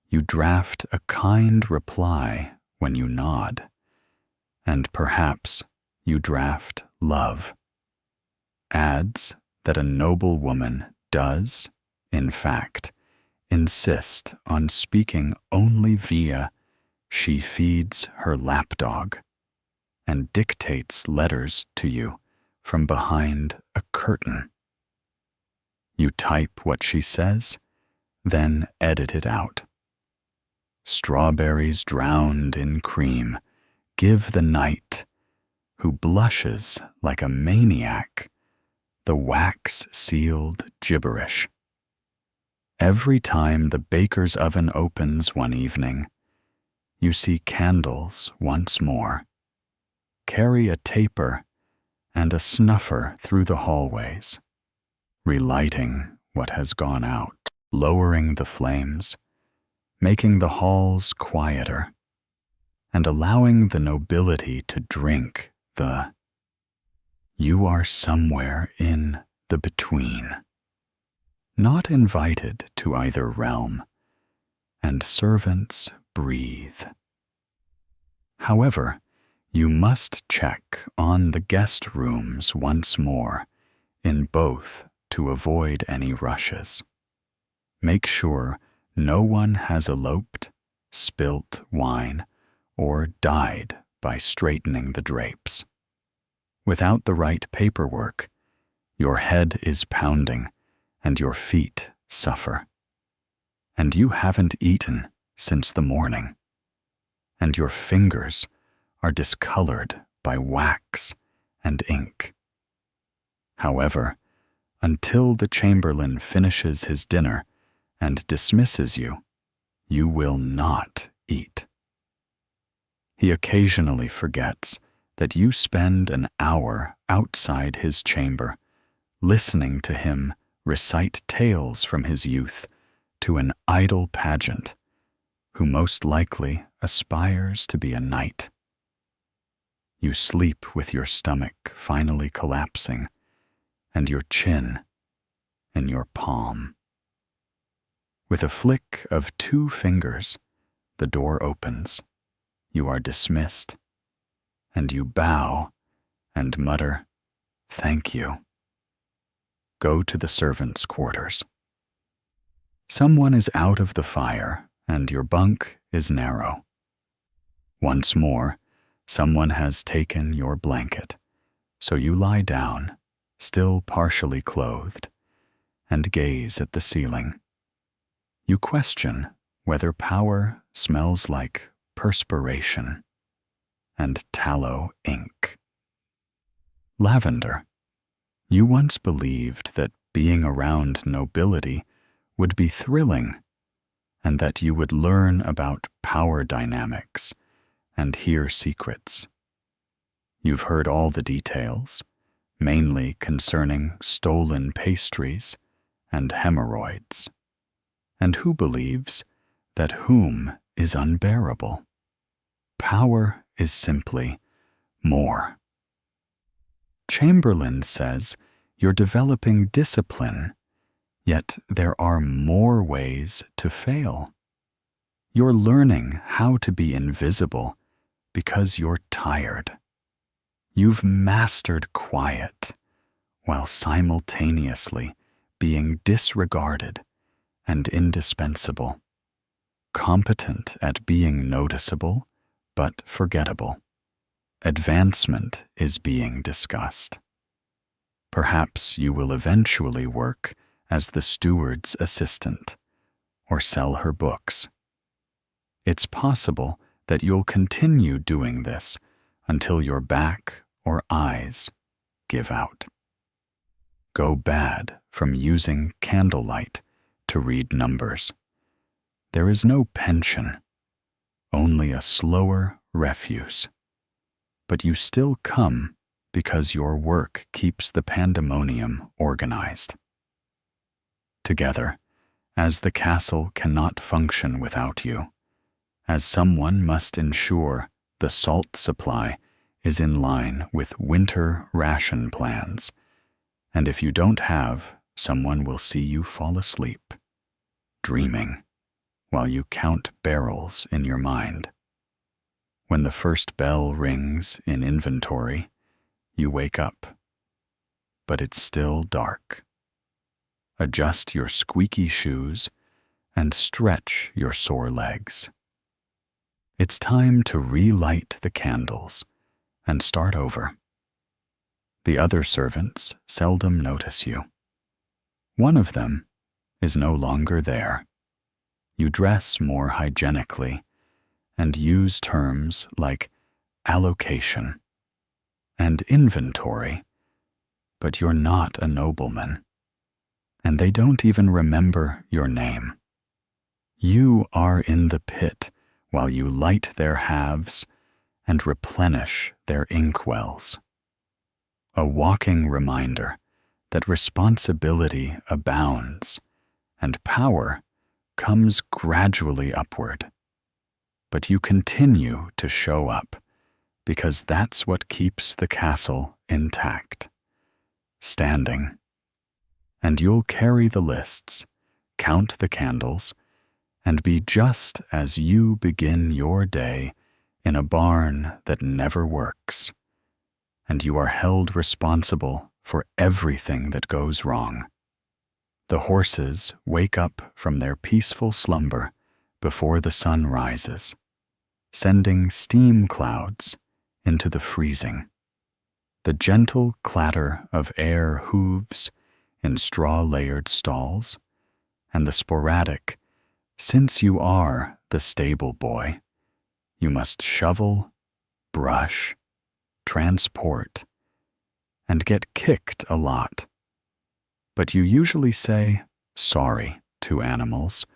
Speaker 1: you draft a kind reply when you nod, and perhaps you draft love. Adds that a noble woman does, in fact, insist on speaking only via she feeds her lapdog, and dictates letters to you from behind a curtain. You type what she says, then edit it out. Strawberries drowned in cream give the knight, who blushes like a maniac, the wax-sealed gibberish. Every time the baker's oven opens one evening, you see candles once more. Carry a taper and a snuffer through the hallways, relighting what has gone out, lowering the flames, making the halls quieter, and allowing the nobility to drink the you are somewhere in the between, not invited to either realm, and servants breathe. However, you must check on the guest rooms once more in both to avoid any rushes. Make sure no one has eloped, spilt wine, or died by straightening the drapes. Without the right paperwork, your head is pounding and your feet suffer. And you haven't eaten since the morning, and your fingers are discolored by wax and ink. However, until the chamberlain finishes his dinner and dismisses you, you will not eat. He occasionally forgets that you spend an hour outside his chamber, listening to him recite tales from his youth to an idle pageant, who most likely aspires to be a knight. You sleep with your stomach finally collapsing and your chin in your palm. With a flick of 2 fingers, the door opens. You are dismissed, and you bow and mutter, "Thank you." Go to the servants' quarters. Someone is out of the fire, and your bunk is narrow. Once more, someone has taken your blanket, so you lie down, still partially clothed, and gaze at the ceiling. You question whether power smells like perspiration and tallow ink. Lavender. You once believed that being around nobility would be thrilling, and that you would learn about power dynamics and hear secrets. You've heard all the details, mainly concerning stolen pastries and hemorrhoids. And who believes that whom is unbearable. Power is simply more. Chamberlain says you're developing discipline, yet there are more ways to fail. You're learning how to be invisible because you're tired. You've mastered quiet while simultaneously being disregarded and indispensable, competent at being noticeable but forgettable. Advancement is being discussed. Perhaps you will eventually work as the steward's assistant or sell her books. It's possible that you'll continue doing this until your back or eyes give out. Go bad from using candlelight to read numbers. There is no pension, only a slower refuse. But you still come because your work keeps the pandemonium organized. Together, as the castle cannot function without you, as someone must ensure the salt supply is in line with winter ration plans, and if you don't have, someone will see you fall asleep, dreaming, while you count barrels in your mind. When the first bell rings in inventory, you wake up, but it's still dark. Adjust your squeaky shoes and stretch your sore legs. It's time to relight the candles and start over. The other servants seldom notice you. One of them is no longer there. You dress more hygienically and use terms like allocation and inventory, but you're not a nobleman, and they don't even remember your name. You are in the pit while you light their halves and replenish their inkwells. A walking reminder that responsibility abounds and power comes gradually upward. But you continue to show up because that's what keeps the castle intact, standing. And you'll carry the lists, count the candles, and be just as you begin your day in a barn that never works. And you are held responsible for everything that goes wrong. The horses wake up from their peaceful slumber before the sun rises, sending steam clouds into the freezing. The gentle clatter of air hooves in straw-layered stalls, and the sporadic, since you are the stable boy, you must shovel, brush, transport, and get kicked a lot. But you usually say sorry to animals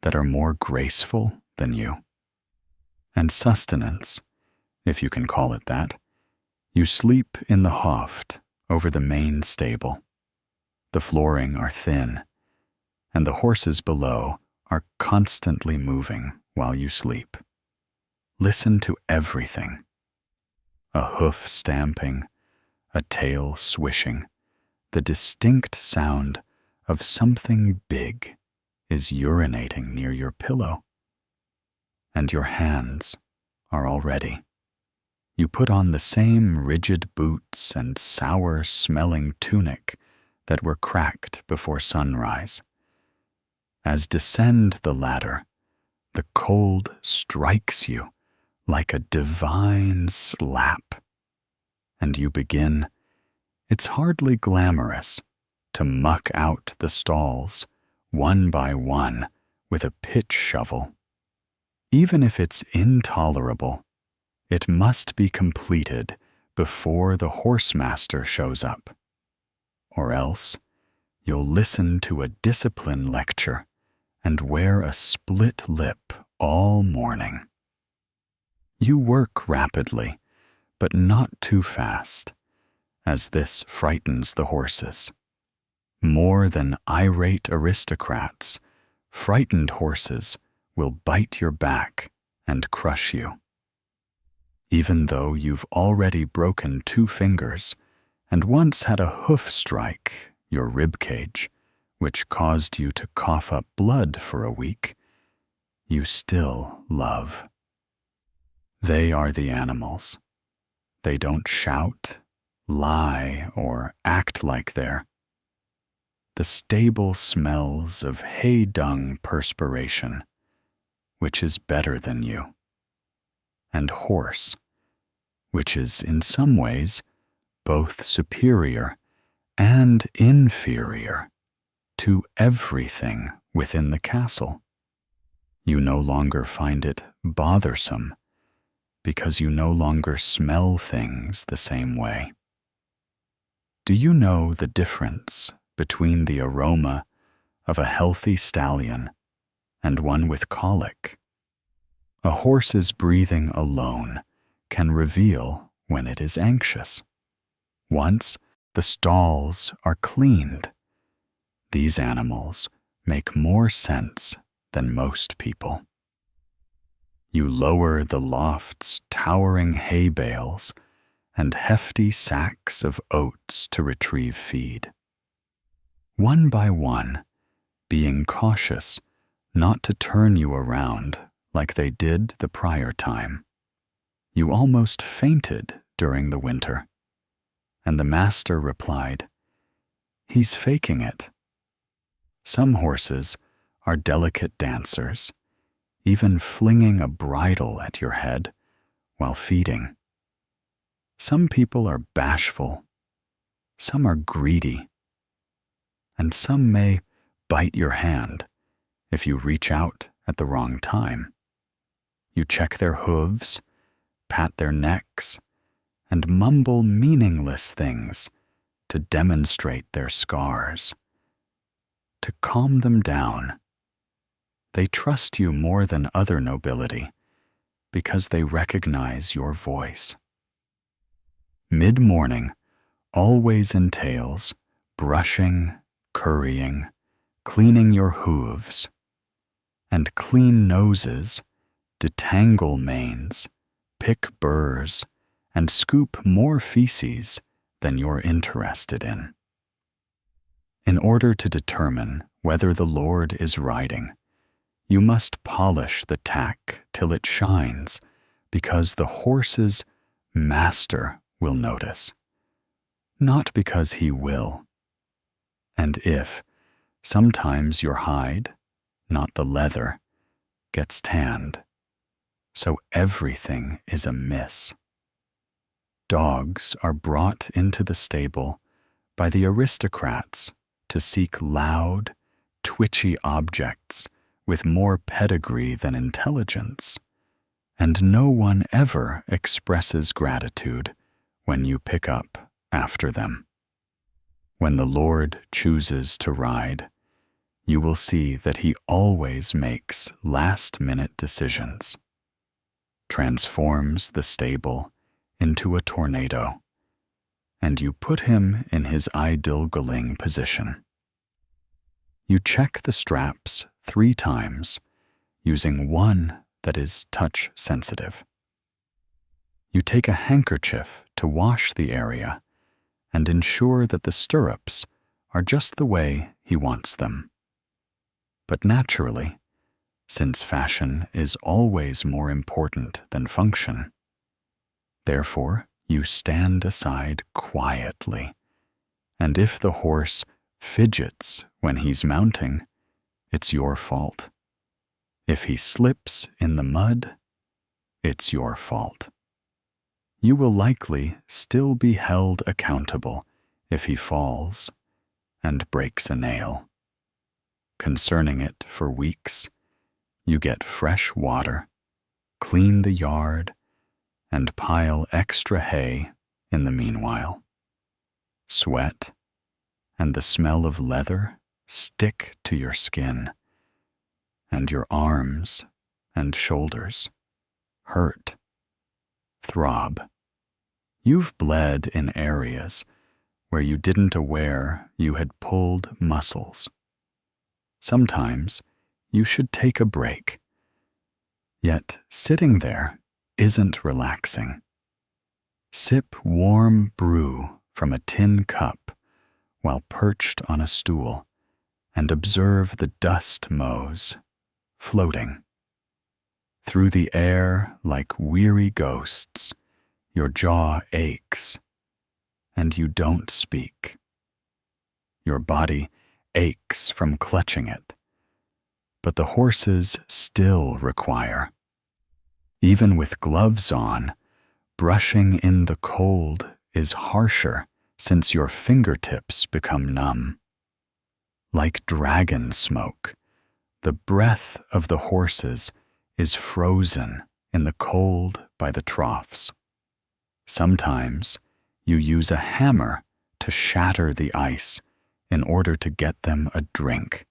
Speaker 1: that are more graceful than you. And sustenance, if you can call it that, you sleep in the hoft over the main stable. The flooring are thin, and the horses below are constantly moving while you sleep. Listen to everything. A hoof stamping, a tail swishing, the distinct sound of something big is urinating near your pillow. And your hands are all ready. You put on the same rigid boots and sour-smelling tunic that were cracked before sunrise. As descend the ladder, the cold strikes you like a divine slap, and you begin, it's hardly glamorous, to muck out the stalls, one by one, with a pitch shovel. Even if it's intolerable, it must be completed before the horsemaster shows up. Or else, you'll listen to a discipline lecture and wear a split lip all morning. You work rapidly, but not too fast, as this frightens the horses. More than irate aristocrats, frightened horses will bite your back and crush you. Even though you've already broken 2 fingers and once had a hoof strike your rib cage, which caused you to cough up blood for a week, you still love. They are the animals. They don't shout, lie, or act like they're. The stable smells of hay dung perspiration, which is better than you, and horse, which is in some ways both superior and inferior to everything within the castle. You no longer find it bothersome because you no longer smell things the same way. Do you know the difference between the aroma of a healthy stallion and one with colic? A horse's breathing alone can reveal when it is anxious. Once the stalls are cleaned, these animals make more sense than most people. You lower the loft's towering hay bales and hefty sacks of oats to retrieve feed. One by one, being cautious not to turn you around like they did the prior time. You almost fainted during the winter, and the master replied, "He's faking it." Some horses are delicate dancers, even flinging a bridle at your head while feeding. Some people are bashful, some are greedy, and some may bite your hand if you reach out at the wrong time. You check their hooves, pat their necks, and mumble meaningless things to demonstrate their scars. To calm them down, they trust you more than other nobility because they recognize your voice. Mid-morning always entails brushing, currying, cleaning your hooves, and clean noses detangle manes, pick burrs, and scoop more feces than you're interested in. In order to determine whether the Lord is riding, you must polish the tack till it shines, because the horse's master will notice, not because he will. And if, sometimes your hide, not the leather, gets tanned, so everything is amiss. Dogs are brought into the stable by the aristocrats to seek loud, twitchy objects with more pedigree than intelligence, and no one ever expresses gratitude when you pick up after them. When the Lord chooses to ride, you will see that he always makes last-minute decisions, transforms the stable into a tornado, and you put him in his idle-galing position. You check the straps 3 times, using one that is touch-sensitive. You take a handkerchief to wash the area and ensure that the stirrups are just the way he wants them. But naturally, since fashion is always more important than function, therefore you stand aside quietly, and if the horse fidgets when he's mounting, it's your fault. If he slips in the mud, it's your fault. You will likely still be held accountable if he falls and breaks a nail. Concerning it for weeks, you get fresh water, clean the yard, and pile extra hay in the meanwhile. Sweat and the smell of leather stick to your skin, and your arms and shoulders hurt, throb. You've bled in areas where you didn't aware you had pulled muscles. Sometimes you should take a break Yet sitting there isn't relaxing. Sip warm brew from a tin cup while perched on a stool and observe the dust motes floating. Through the air like weary ghosts, your jaw aches, and you don't speak. Your body aches from clutching it, but the horses still require. Even with gloves on, brushing in the cold is harsher since your fingertips become numb. Like dragon smoke, the breath of the horses is frozen in the cold by the troughs. Sometimes you use a hammer to shatter the ice in order to get them a drink.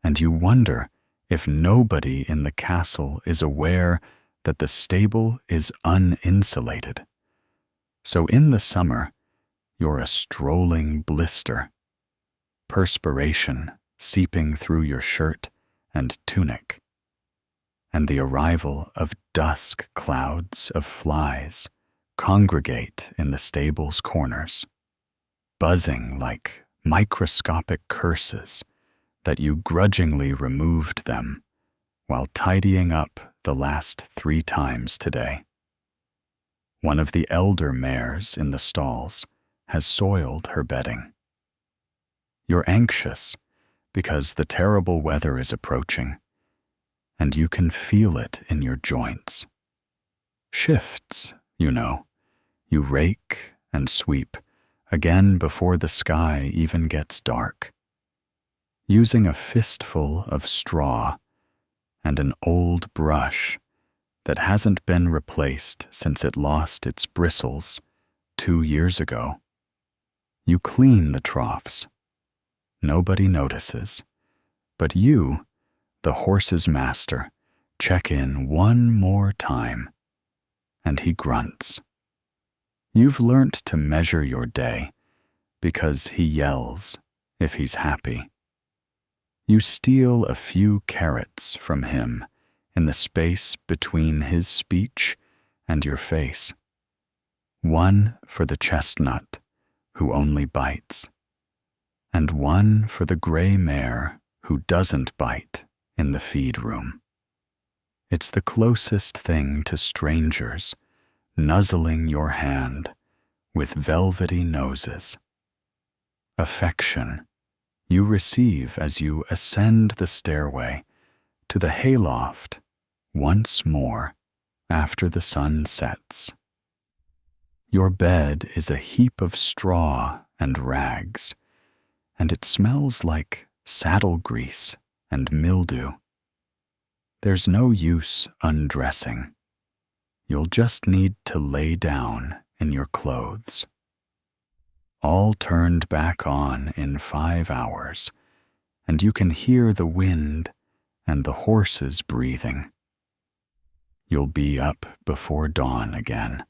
Speaker 1: And you wonder if nobody in the castle is aware that the stable is uninsulated. So in the summer, you're a strolling blister, perspiration seeping through your shirt and tunic, and the arrival of dusk clouds of flies congregate in the stable's corners, buzzing like microscopic curses that you grudgingly removed them while tidying up the last 3 times today. One of the elder mares in the stalls has soiled her bedding. You're anxious because the terrible weather is approaching, and you can feel it in your joints. Shifts, you know. You rake and sweep again before the sky even gets dark. Using a fistful of straw and an old brush that hasn't been replaced since it lost its bristles 2 years ago. You clean the troughs. Nobody notices, but you, the horse's master, check in one more time, and he grunts. You've learnt to measure your day because he yells if he's happy. You steal a few carrots from him in the space between his speech and your face. One for the chestnut, who only bites, and one for the gray mare who doesn't bite in the feed room. It's the closest thing to strangers nuzzling your hand with velvety noses. Affection you receive as you ascend the stairway to the hayloft once more after the sun sets. Your bed is a heap of straw and rags, and it smells like saddle grease and mildew. There's no use undressing. You'll just need to lay down in your clothes. All turned back on in 5 hours, and you can hear the wind and the horses breathing. You'll be up before dawn again,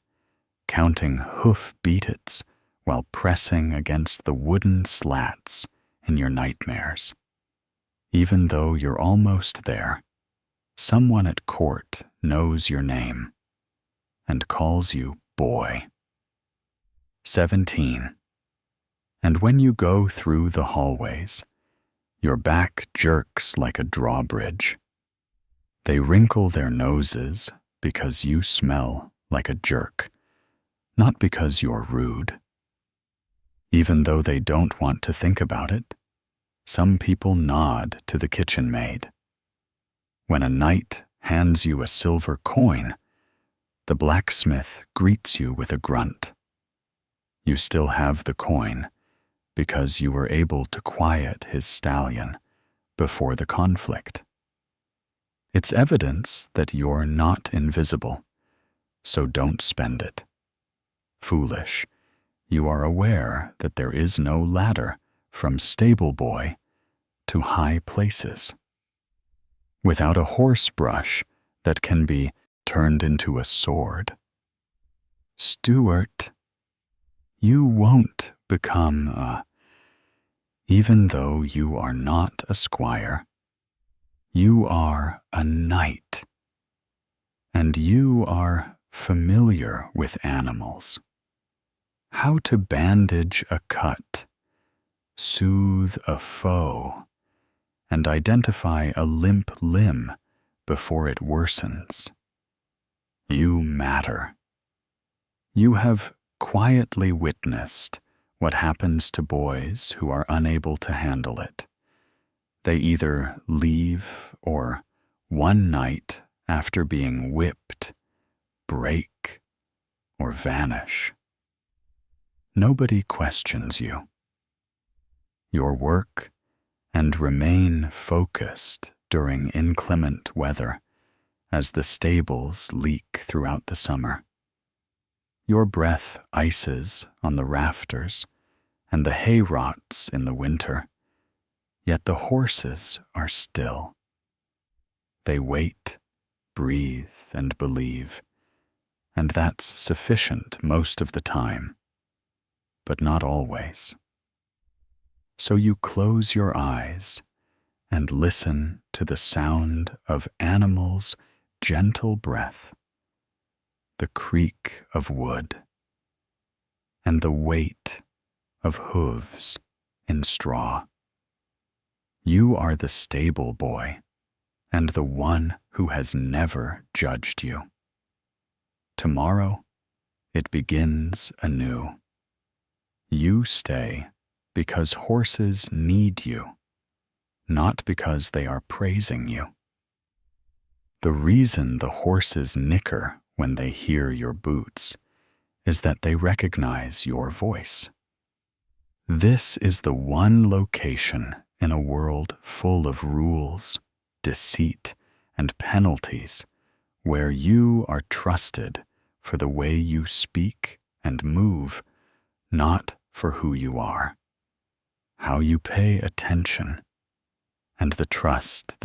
Speaker 1: counting hoof beatits while pressing against the wooden slats in your nightmares. Even though you're almost there, someone at court knows your name and calls you boy. 17. And when you go through the hallways, your back jerks like a drawbridge. They wrinkle their noses because you smell like a jerk, not because you're rude. Even though they don't want to think about it, some people nod to the kitchen maid. When a knight hands you a silver coin, the blacksmith greets you with a grunt. You still have the coin because you were able to quiet his stallion before the conflict. It's evidence that you're not invisible, so don't spend it. Foolish, you are aware that there is no ladder from stable boy to high places. Without a horse brush that can be turned into a sword. Stuart, you won't become even though you are not a squire, you are a knight, and you are familiar with animals. How to bandage a cut, soothe a foe, and identify a limp limb before it worsens. You matter. You have quietly witnessed what happens to boys who are unable to handle it. They either leave or, one night after being whipped, break or vanish. Nobody questions you. Your work and remain focused during inclement weather as the stables leak throughout the summer. Your breath ices on the rafters and the hay rots in the winter, yet the horses are still. They wait, breathe, and believe, and that's sufficient most of the time, but not always. So you close your eyes and listen to the sound of animals' gentle breath, the creak of wood, and the weight of hooves in straw. You are the stable boy and the one who has never judged you. Tomorrow, it begins anew. You stay because horses need you, not because they are praising you. The reason the horses nicker when they hear your boots is that they recognize your voice. This is the one location in a world full of rules, deceit, and penalties where you are trusted for the way you speak and move, not for who you are, how you pay attention, and the trust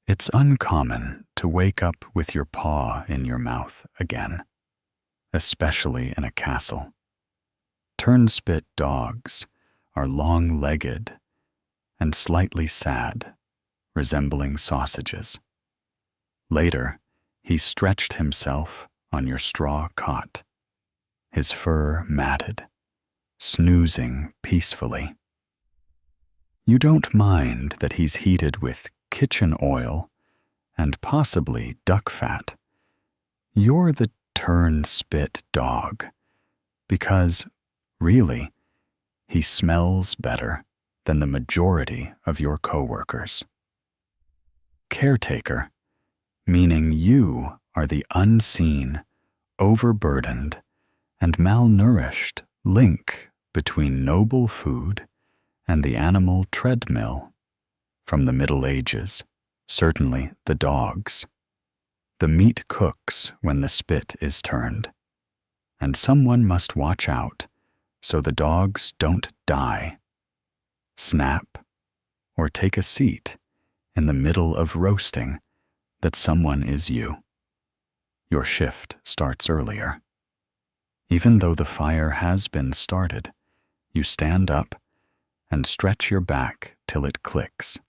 Speaker 1: it's uncommon to wake up with your paw in your mouth again, especially in a castle. Turnspit dogs are long-legged and slightly sad, resembling sausages. Later, he stretched himself on your straw cot, his fur matted, snoozing peacefully. You don't mind that he's heated with kitchen oil and possibly duck fat. You're the turnspit dog because, really, he smells better than the majority of your coworkers. Caretaker, meaning you are the unseen, overburdened, and malnourished link between noble food and the animal treadmill. From the Middle Ages, certainly the dogs. The meat cooks when the spit is turned, and someone must watch out so the dogs don't die, snap, or take a seat in the middle of roasting that someone is you. Your shift starts earlier. Even though the fire has been started, you stand up and stretch your back till it clicks.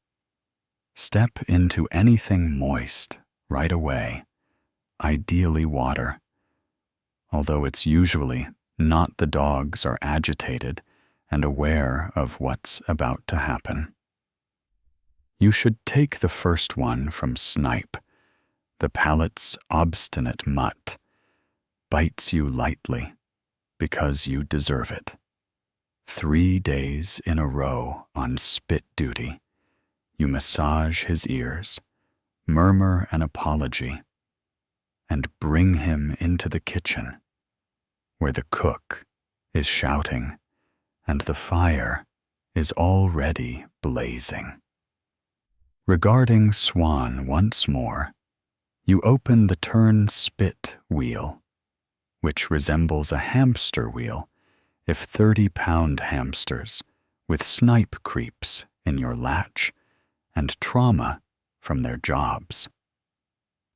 Speaker 1: Step into anything moist right away, ideally water, although it's usually not the dogs are agitated and aware of what's about to happen. You should take the first one from Snipe, the pallet's obstinate mutt, bites you lightly because you deserve it. 3 days in a row on spit duty, you massage his ears, murmur an apology, and bring him into the kitchen, where the cook is shouting and the fire is already blazing. Regarding Swan once more, you open the turn-spit wheel, which resembles a hamster wheel if 30-pound hamsters with snipe creeps in your latch and trauma from their jobs.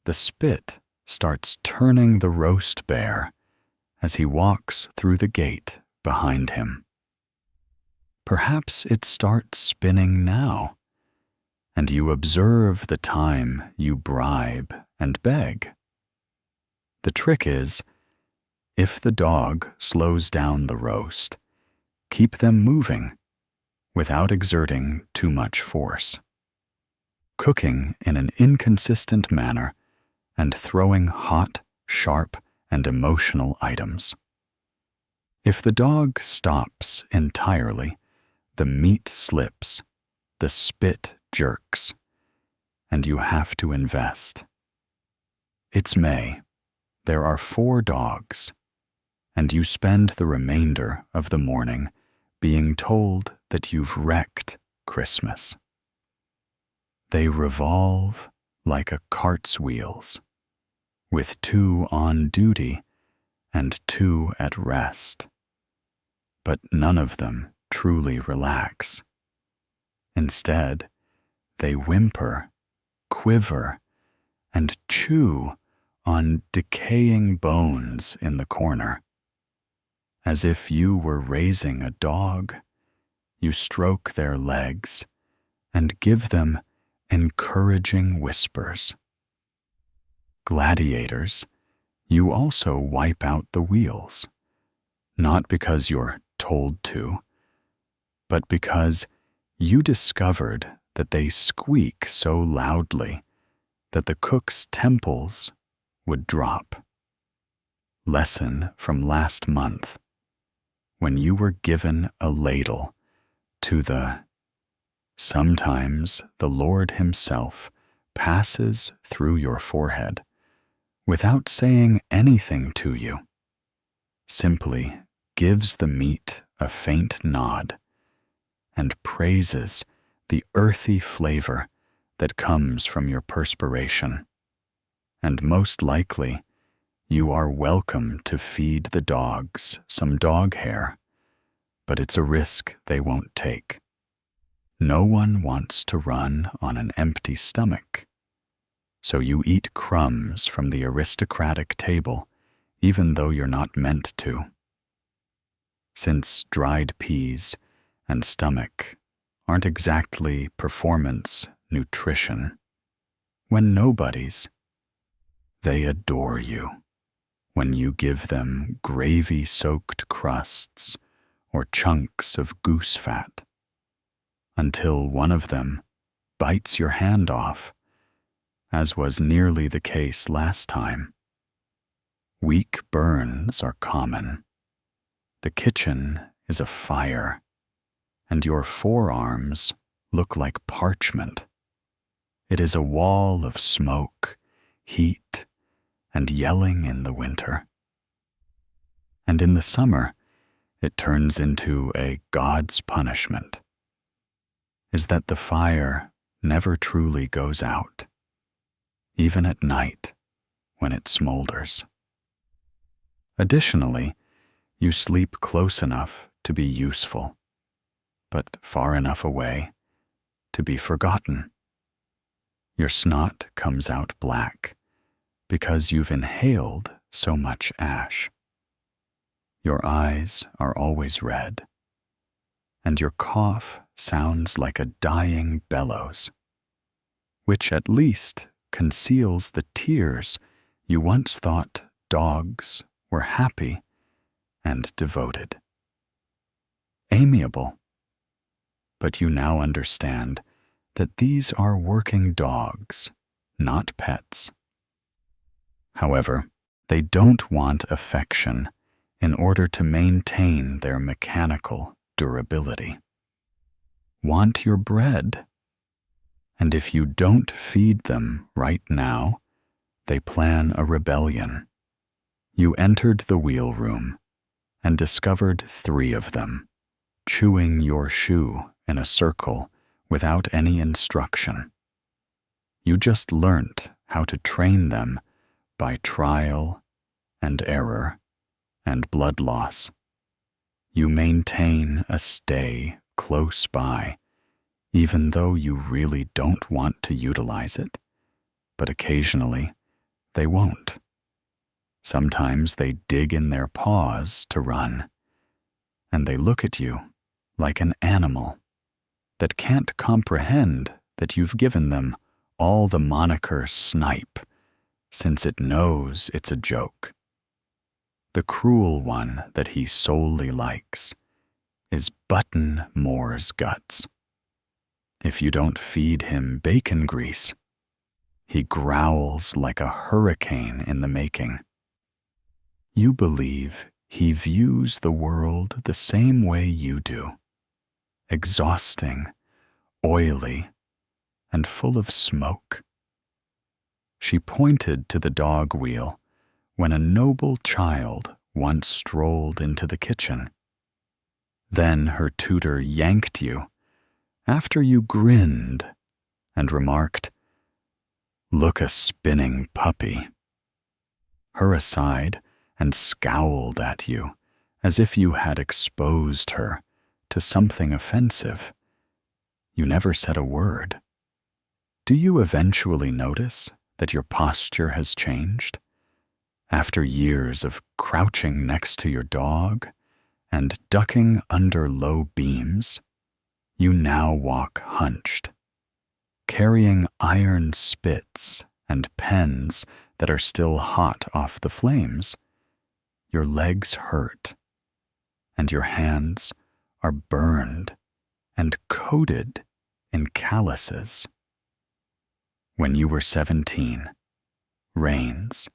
Speaker 1: The spit starts turning the roast bear as he walks through the gate behind him. Perhaps it starts spinning now, and you observe the time you bribe and beg. The trick is, if the dog slows down the roast, keep them moving without exerting too much force. Cooking in an inconsistent manner and throwing hot, sharp, and emotional items. If the dog stops entirely, the meat slips, the spit jerks, and you have to invest. It's May. There are 4 dogs, and you spend the remainder of the morning being told that you've wrecked Christmas. They revolve like a cart's wheels, with 2 on duty and 2 at rest. But none of them truly relax. Instead, they whimper, quiver, and chew on decaying bones in the corner. As if you were raising a dog, you stroke their legs and give them encouraging whispers. Gladiators, you also wipe out the wheels, not because you're told to, but because you discovered that they squeak so loudly that the cook's temples would drop. Lesson from last month, when you were given a ladle to the sometimes the Lord Himself passes through your forehead without saying anything to you, simply gives the meat a faint nod and praises the earthy flavor that comes from your perspiration. And most likely, you are welcome to feed the dogs some dog hair, but it's a risk they won't take. No one wants to run on an empty stomach, so you eat crumbs from the aristocratic table, even though you're not meant to. Since dried peas and stomach aren't exactly performance nutrition, when nobody's, they adore you when you give them gravy-soaked crusts or chunks of goose fat, until one of them bites your hand off, as was nearly the case last time. Weak burns are common. The kitchen is afire, and your forearms look like parchment. It is a wall of smoke, heat, and yelling in the winter. And in the summer, it turns into a God's punishment, is that the fire never truly goes out, even at night when it smolders. Additionally, you sleep close enough to be useful, but far enough away to be forgotten. Your snot comes out black because you've inhaled so much ash. Your eyes are always red, and your cough sounds like a dying bellows, which at least conceals the tears you once thought dogs were happy and devoted. Amiable. But you now understand that these are working dogs, not pets. However, they don't want affection in order to maintain their mechanical durability. Want your bread. And if you don't feed them right now, they plan a rebellion. You entered the wheel room and discovered 3 of them, chewing your shoe in a circle without any instruction. You just learnt how to train them by trial and error and blood loss. You maintain a stay close by, even though you really don't want to utilize it, but occasionally they won't. Sometimes they dig in their paws to run, and they look at you like an animal that can't comprehend that you've given them all the moniker Snipe, since it knows it's a joke. The cruel one that he solely likes is Button Moore's guts. If you don't feed him bacon grease, he growls like a hurricane in the making. You believe he views the world the same way you do, exhausting, oily, and full of smoke. She pointed to the dog wheel when a noble child once strolled into the kitchen. Then her tutor yanked you after you grinned and remarked, "Look a spinning puppy." Her aside and scowled at you as if you had exposed her to something offensive. You never said a word. Do you eventually notice that your posture has changed? After years of crouching next to your dog and ducking under low beams, you now walk hunched, carrying iron spits and pens that are still hot off the flames. Your legs hurt, and your hands are burned and coated in calluses. When you were 17, Rains,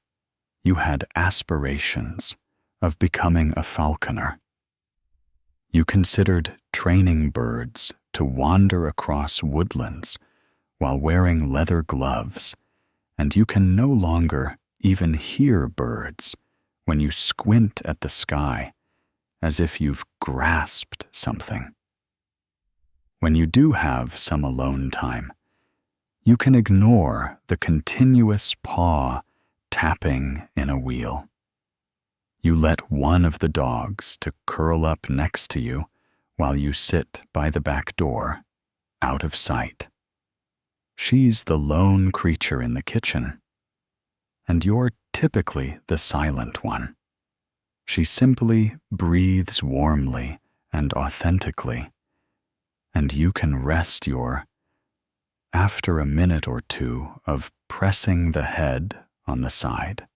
Speaker 1: you had aspirations of becoming a falconer. You considered training birds to wander across woodlands while wearing leather gloves, and you can no longer even hear birds when you squint at the sky as if you've grasped something. When you do have some alone time, you can ignore the continuous paw tapping in a wheel. You let one of the dogs to curl up next to you while you sit by the back door, out of sight. She's the lone creature in the kitchen, and you're typically the silent one. She simply breathes warmly and authentically, and you can rest your after a minute or two of pressing the head on the side.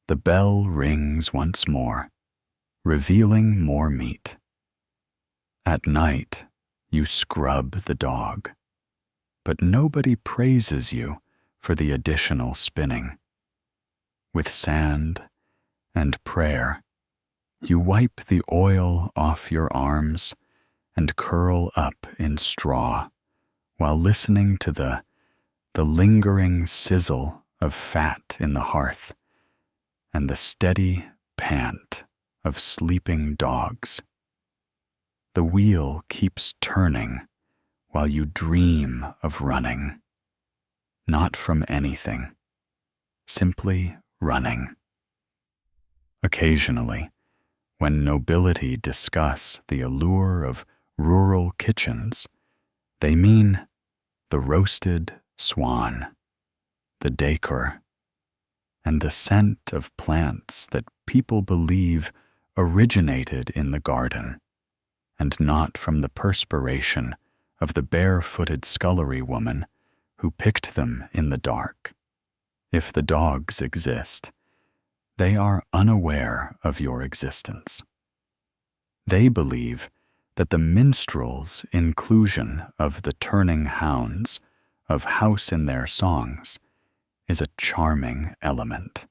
Speaker 1: The bell rings once more, revealing more meat. At night, you scrub the dog, but nobody praises you for the additional spinning. With sand and prayer, you wipe the oil off your arms and curl up in straw while listening to the lingering sizzle of fat in the hearth and the steady pant of sleeping dogs. The wheel keeps turning while you dream of running, not from anything, simply running. Occasionally, when nobility discuss the allure of rural kitchens, they mean the roasted swan, the decor, and the scent of plants that people believe originated in the garden, and not from the perspiration of the barefooted scullery woman who picked them in the dark. If the dogs exist, they are unaware of your existence. They believe that the minstrel's inclusion of the turning hounds of house in their songs is a charming element.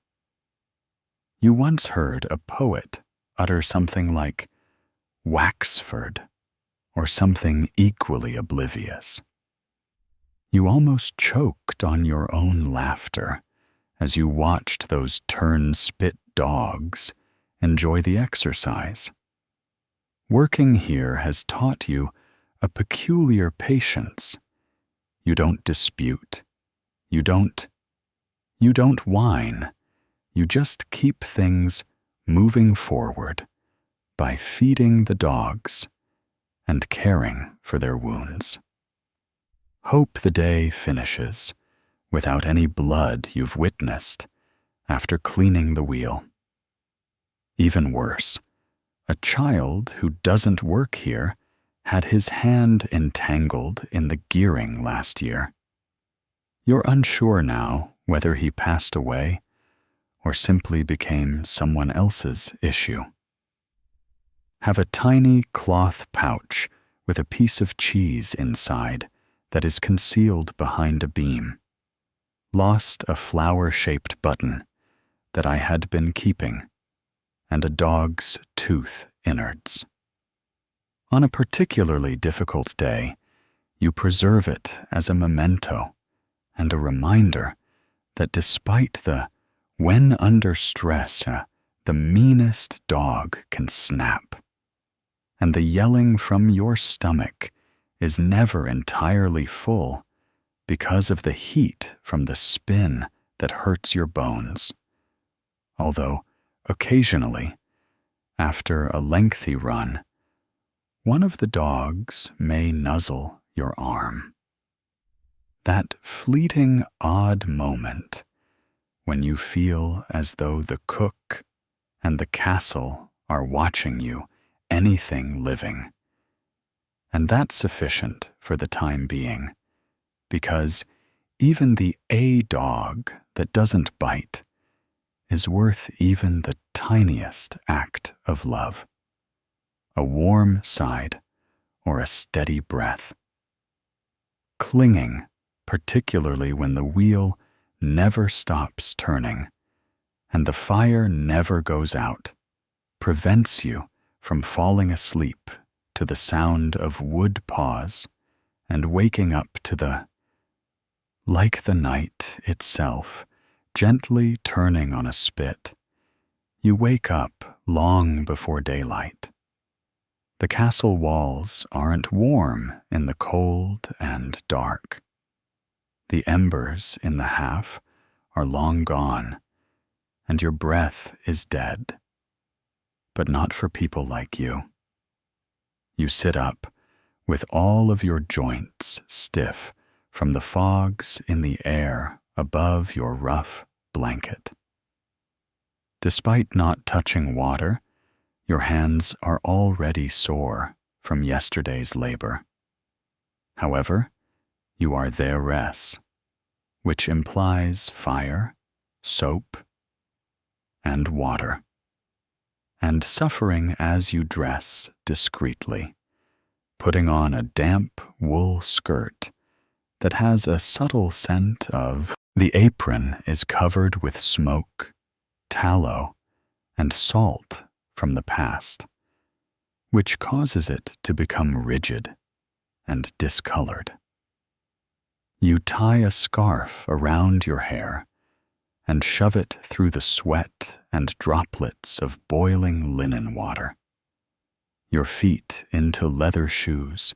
Speaker 1: You once heard a poet utter something like Waxford, or something equally oblivious. You almost choked on your own laughter as you watched those turn-spit dogs enjoy the exercise. Working here has taught you a peculiar patience. You don't dispute. You don't whine. You just keep things moving forward by feeding the dogs and caring for their wounds. Hope the day finishes without any blood you've witnessed after cleaning the wheel. Even worse, a child who doesn't work here had his hand entangled in the gearing last year. You're unsure now whether he passed away or simply became someone else's issue. Have a tiny cloth pouch with a piece of cheese inside that is concealed behind a beam. Lost a flower-shaped button that I had been keeping, and a dog's tooth innards. On a particularly difficult day, you preserve it as a memento and a reminder that despite the when under stress, the meanest dog can snap, and the yelling from your stomach is never entirely full because of the heat from the spin that hurts your bones. Although, occasionally, after a lengthy run, one of the dogs may nuzzle your arm. That fleeting, odd moment when you feel as though the cook and the castle are watching you, anything living. And that's sufficient for the time being, because even the A dog that doesn't bite is worth even the tiniest act of love. A warm side or a steady breath. Clinging, particularly when the wheel never stops turning and the fire never goes out, prevents you from falling asleep to the sound of wood paws and waking up to the, like the night itself, gently turning on a spit. You wake up long before daylight. The castle walls aren't warm in the cold and dark. The embers in the half are long gone, and your breath is dead. But not for people like you. You sit up with all of your joints stiff from the fogs in the air above your rough blanket. Despite not touching water, your hands are already sore from yesterday's labor. However, you are there-ess, which implies fire, soap, and water, and suffering as you dress discreetly, putting on a damp wool skirt that has a subtle scent of the apron is covered with smoke, tallow, and salt from the past, which causes it to become rigid and discolored. You tie a scarf around your hair and shove it through the sweat and droplets of boiling linen water. Your feet into leather shoes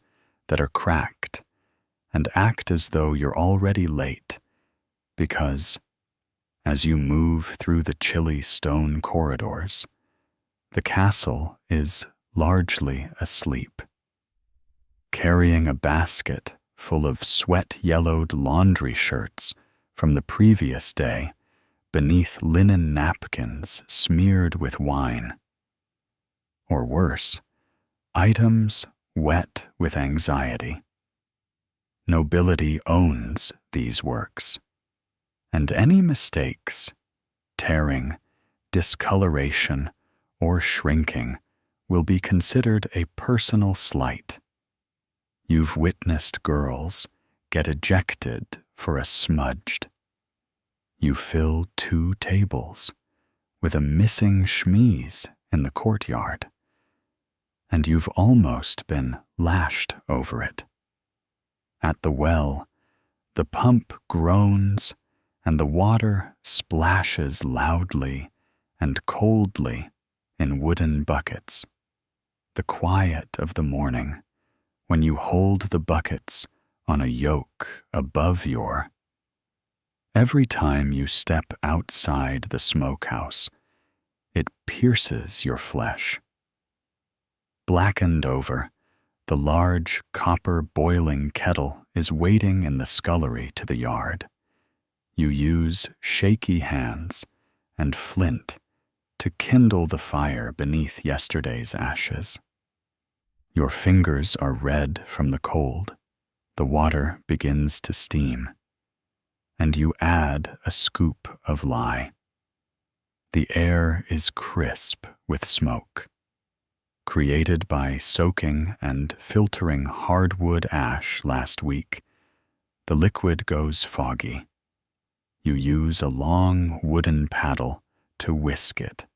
Speaker 1: that are cracked and act as though you're already late because, as you move through the chilly stone corridors, the castle is largely asleep. Carrying a basket full of sweat-yellowed laundry shirts from the previous day beneath linen napkins smeared with wine. Or worse, items wet with anxiety. Nobility owns these works, and any mistakes, tearing, discoloration, or shrinking will be considered a personal slight. You've witnessed girls get ejected for a smudged. You fill 2 tables with a missing schmeeze in the courtyard, and you've almost been lashed over it. At the well, the pump groans and the water splashes loudly and coldly in wooden buckets. The quiet of the morning when you hold the buckets on a yoke above your. Every time you step outside the smokehouse, it pierces your flesh. Blackened over, the large copper boiling kettle is waiting in the scullery to the yard. You use shaky hands and flint to kindle the fire beneath yesterday's ashes. Your fingers are red from the cold. The water begins to steam, and you add a scoop of lye. The air is crisp with smoke. Created by soaking and filtering hardwood ash last week, the liquid goes foggy. You use a long wooden paddle to whisk it,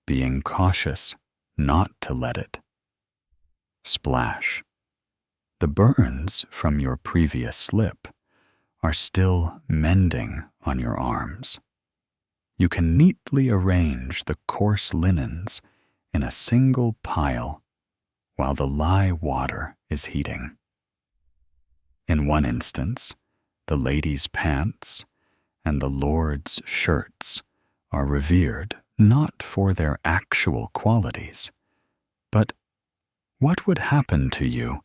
Speaker 1: being cautious not to let it splash. The burns from your previous slip are still mending on your arms. You can neatly arrange the coarse linens in a single pile while the lye water is heating. In one instance, the lady's pants and the lord's shirts are revered not for their actual qualities, but what would happen to you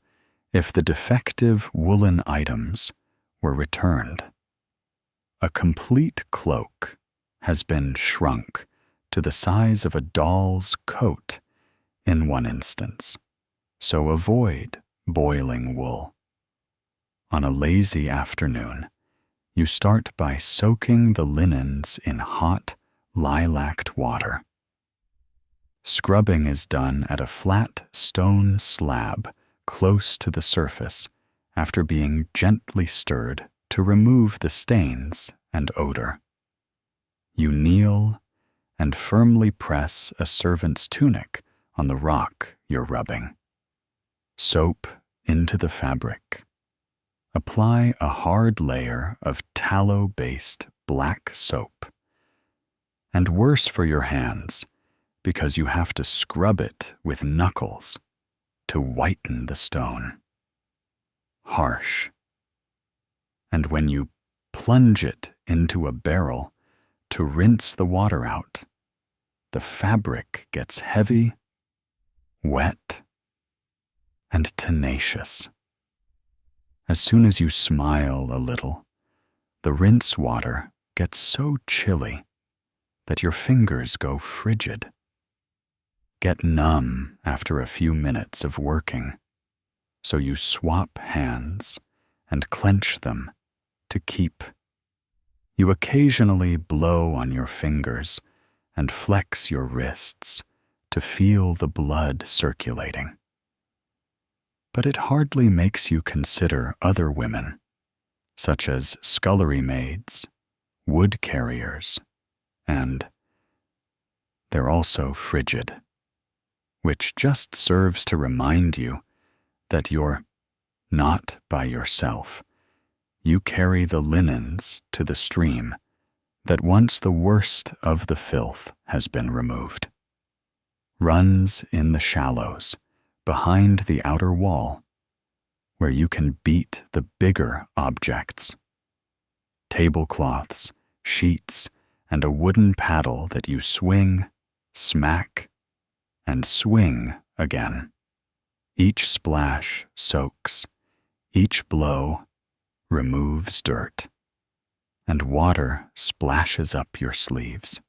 Speaker 1: if the defective woolen items were returned? A complete cloak has been shrunk to the size of a doll's coat in one instance, so avoid boiling wool. On a lazy afternoon, you start by soaking the linens in hot, lilaced water. Scrubbing is done at a flat stone slab close to the surface after being gently stirred to remove the stains and odor. You kneel and firmly press a servant's tunic on the rock you're rubbing. Soap into the fabric. Apply a hard layer of tallow-based black soap. And worse for your hands, because you have to scrub it with knuckles to whiten the stone. Harsh. And when you plunge it into a barrel to rinse the water out, the fabric gets heavy, wet, and tenacious. As soon as you smile a little, the rinse water gets so chilly that your fingers go frigid. Get numb after a few minutes of working, so you swap hands and clench them to keep. You occasionally blow on your fingers and flex your wrists to feel the blood circulating. But it hardly makes you consider other women, such as scullery maids, wood carriers, and they're also frigid, which just serves to remind you that you're not by yourself. You carry the linens to the stream that once the worst of the filth has been removed. Runs in the shallows, behind the outer wall, where you can beat the bigger objects. Tablecloths, sheets, and a wooden paddle that you swing, smack, and swing again. Each splash soaks, each blow removes dirt, and water splashes up your sleeves.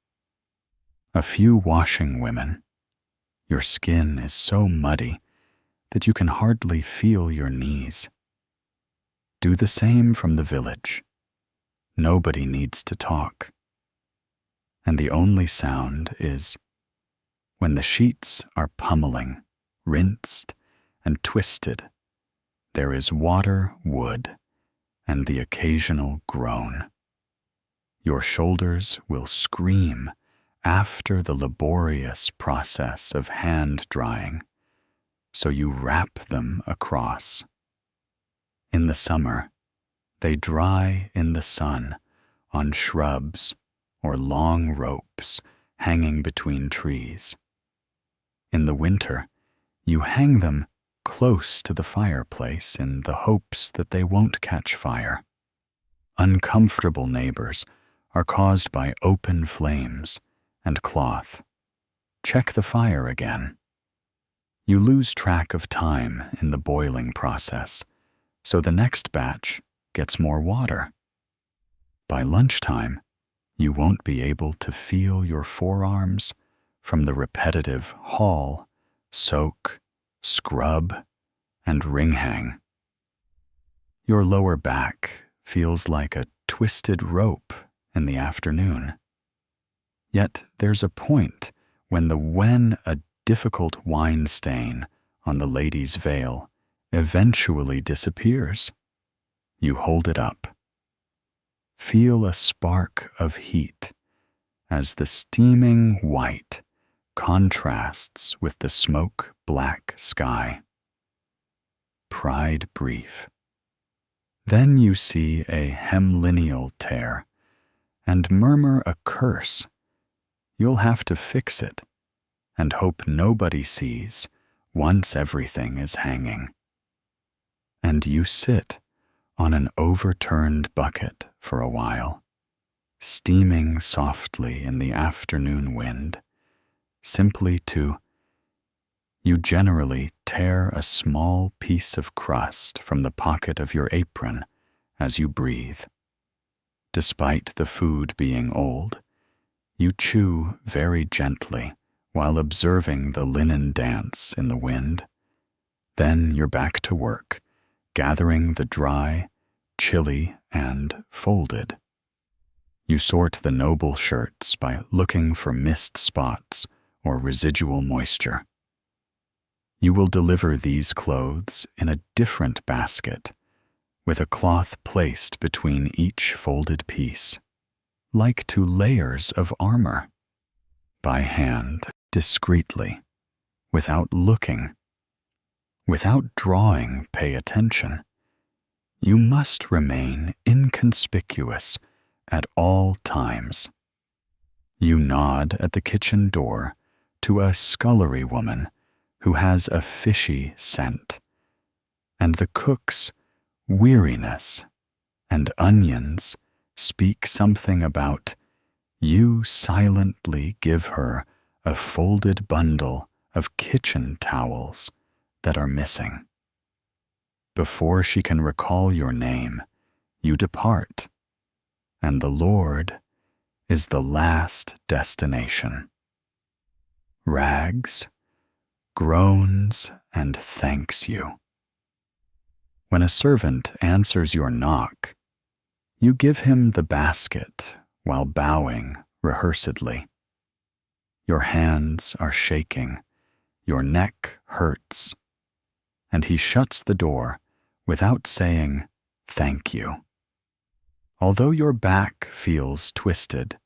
Speaker 1: A few washing women, your skin is so muddy that you can hardly feel your knees. Do the same from the village. Nobody needs to talk. And the only sound is when the sheets are pummeling, rinsed, and twisted, there is water, wood, and the occasional groan. Your shoulders will scream after the laborious process of hand drying, so you wrap them across. In the summer, they dry in the sun on shrubs or long ropes hanging between trees. In the winter, you hang them close to the fireplace in the hopes that they won't catch fire. Uncomfortable neighbors are caused by open flames and cloth. Check the fire again. You lose track of time in the boiling process, so the next batch gets more water. By lunchtime, you won't be able to feel your forearms from the repetitive haul, soak, scrub, and ring hang. Your lower back feels like a twisted rope in the afternoon. Yet there's a point when a difficult wine stain on the lady's veil eventually disappears. You hold it up. Feel a spark of heat as the steaming white contrasts with the smoke-black sky. Pride brief. Then you see a hemlineal tear and murmur a curse. You'll have to fix it and hope nobody sees once everything is hanging. And you sit on an overturned bucket for a while, steaming softly in the afternoon wind, simply to. You generally tear a small piece of crust from the pocket of your apron as you breathe. Despite the food being old, you chew very gently while observing the linen dance in the wind. Then you're back to work, gathering the dry, chilly, and folded. You sort the noble shirts by looking for missed spots or residual moisture. You will deliver these clothes in a different basket, with a cloth placed between each folded piece, like to layers of armor, by hand, discreetly, without looking, without drawing pay attention. You must remain inconspicuous at all times. You nod at the kitchen door to a scullery woman who has a fishy scent, and the cook's weariness and onions speak something about you silently give her a folded bundle of kitchen towels that are missing. Before she can recall your name, you depart, and the Lord is the last destination. Rags groans and thanks you. When a servant answers your knock, you give him the basket while bowing rehearsedly. Your hands are shaking, your neck hurts, and he shuts the door without saying thank you. Although your back feels twisted,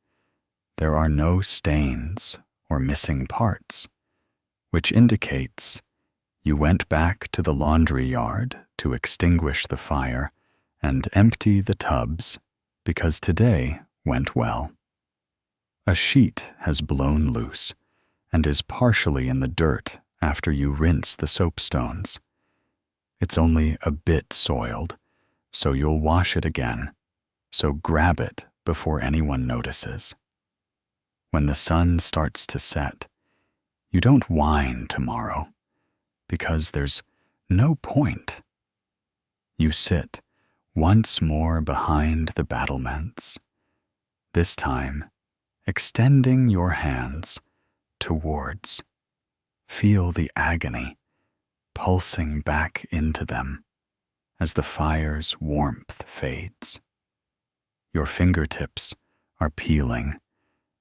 Speaker 1: there are no stains or missing parts, which indicates you went back to the laundry yard to extinguish the fire and empty the tubs because today went well. A sheet has blown loose and is partially in the dirt after you rinse the soapstones. It's only a bit soiled, so you'll wash it again, so grab it before anyone notices. When the sun starts to set, you don't whine tomorrow, because there's no point. You sit once more behind the battlements, this time extending your hands towards. Feel the agony pulsing back into them as the fire's warmth fades. Your fingertips are peeling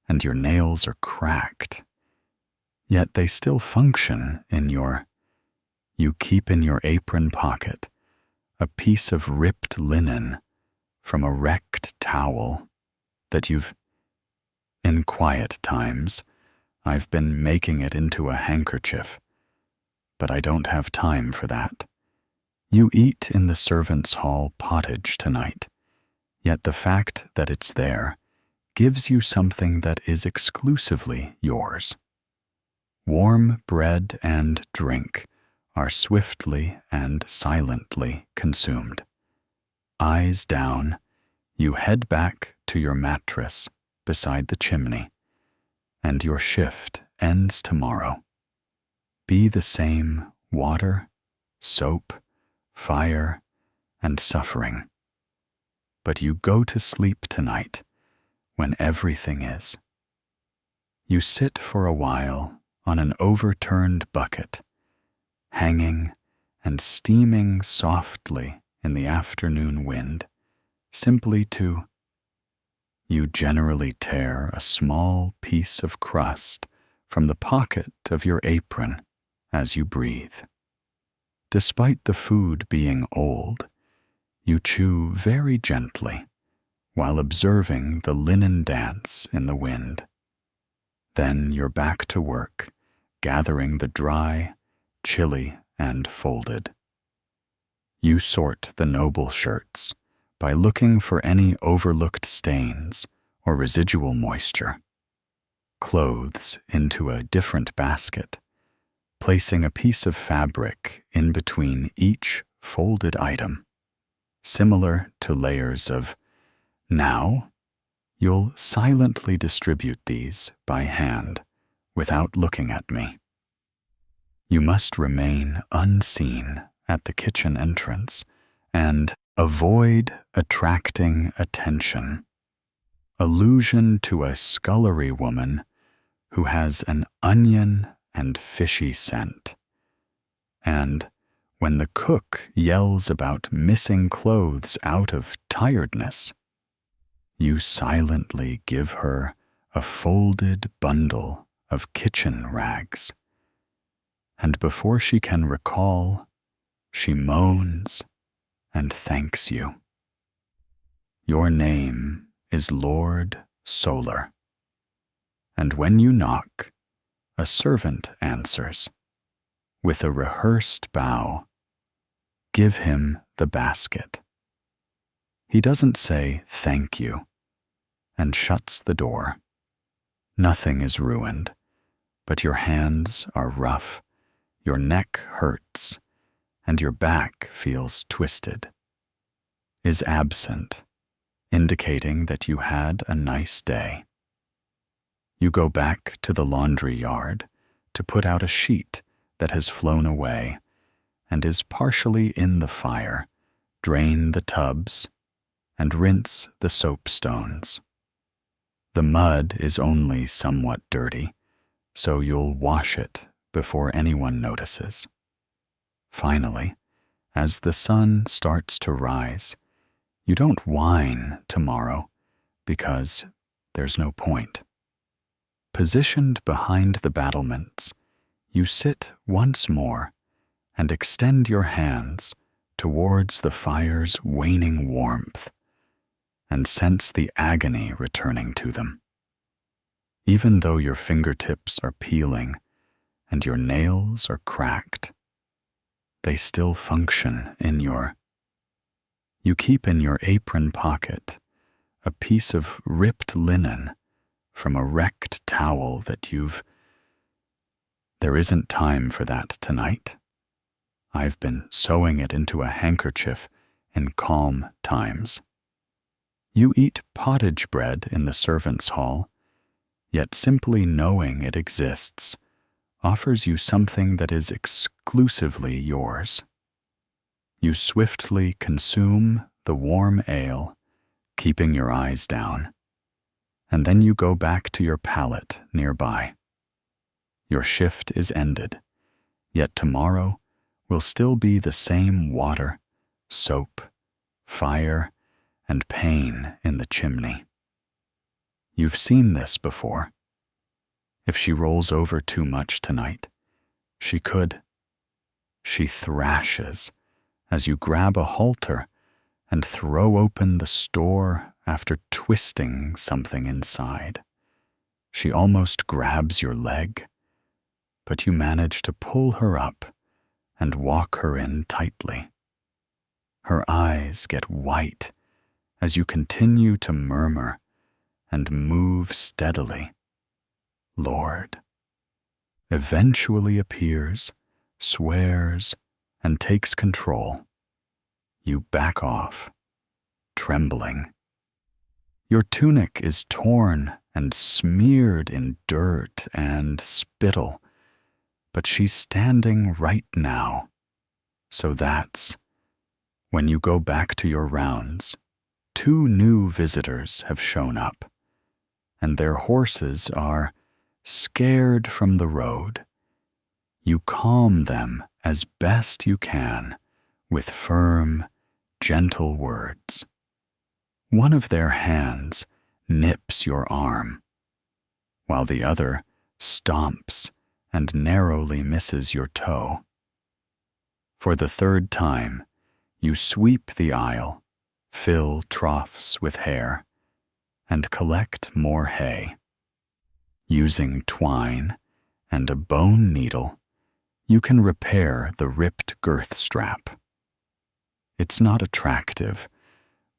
Speaker 1: and your nails are cracked, yet they still function in you keep in your apron pocket a piece of ripped linen from a wrecked towel that in quiet times, I've been making it into a handkerchief, but I don't have time for that. You eat in the servants' hall pottage tonight, yet the fact that it's there gives you something that is exclusively yours. Warm bread and drink are swiftly and silently consumed. Eyes down, you head back to your mattress beside the chimney, and your shift ends tomorrow. Be the same water, soap, fire, and suffering. But you go to sleep tonight when everything is. You sit for a while on an overturned bucket, hanging and steaming softly in the afternoon wind, simply to. You generally tear a small piece of crust from the pocket of your apron as you breathe. Despite the food being old, you chew very gently while observing the linen dance in the wind. Then you're back to work, gathering the dry, chilly, and folded. You sort the noble shirts by looking for any overlooked stains or residual moisture. Clothes into a different basket, placing a piece of fabric in between each folded item, similar to layers of. Now, you'll silently distribute these by hand without looking at me. You must remain unseen at the kitchen entrance and avoid attracting attention. Allusion to a scullery woman who has an onion and fishy scent. And when the cook yells about missing clothes out of tiredness, you silently give her a folded bundle of kitchen rags. And before she can recall, she moans and thanks you. Your name is Lord Solar, and when you knock, a servant answers. With a rehearsed bow, give him the basket. He doesn't say thank you and shuts the door. Nothing is ruined, but your hands are rough, your neck hurts, and your back feels twisted. Is absent, indicating that you had a nice day. You go back to the laundry yard to put out a sheet that has flown away and is partially in the fire, drain the tubs, and rinse the soapstones. The mud is only somewhat dirty, so you'll wash it before anyone notices. Finally, as the sun starts to rise, you don't whine tomorrow because there's no point. Positioned behind the battlements, you sit once more and extend your hands towards the fire's waning warmth and sense the agony returning to them. Even though your fingertips are peeling and your nails are cracked, they still function in your. You keep in your apron pocket a piece of ripped linen from a wrecked towel that you've. There isn't time for that tonight. I've been sewing it into a handkerchief in calm times. You eat pottage bread in the servants' hall, yet simply knowing it exists offers you something that is exclusively yours. You swiftly consume the warm ale, keeping your eyes down, and then you go back to your pallet nearby. Your shift is ended, yet tomorrow will still be the same water, soap, fire, and pain in the chimney. You've seen this before. If she rolls over too much tonight, she could. She thrashes as you grab a halter and throw open the store after twisting something inside. She almost grabs your leg, but you manage to pull her up and walk her in tightly. Her eyes get white as you continue to murmur and move steadily. Lord eventually appears, swears, and takes control. You back off, trembling. Your tunic is torn and smeared in dirt and spittle, but she's standing right now. So that's when you go back to your rounds. 2 new visitors have shown up, and their horses are scared from the road. You calm them as best you can with firm, gentle words. One of their hands nips your arm, while the other stomps and narrowly misses your toe. For the third time, you sweep the aisle, fill troughs with hair, and collect more hay. Using twine and a bone needle, you can repair the ripped girth strap. It's not attractive,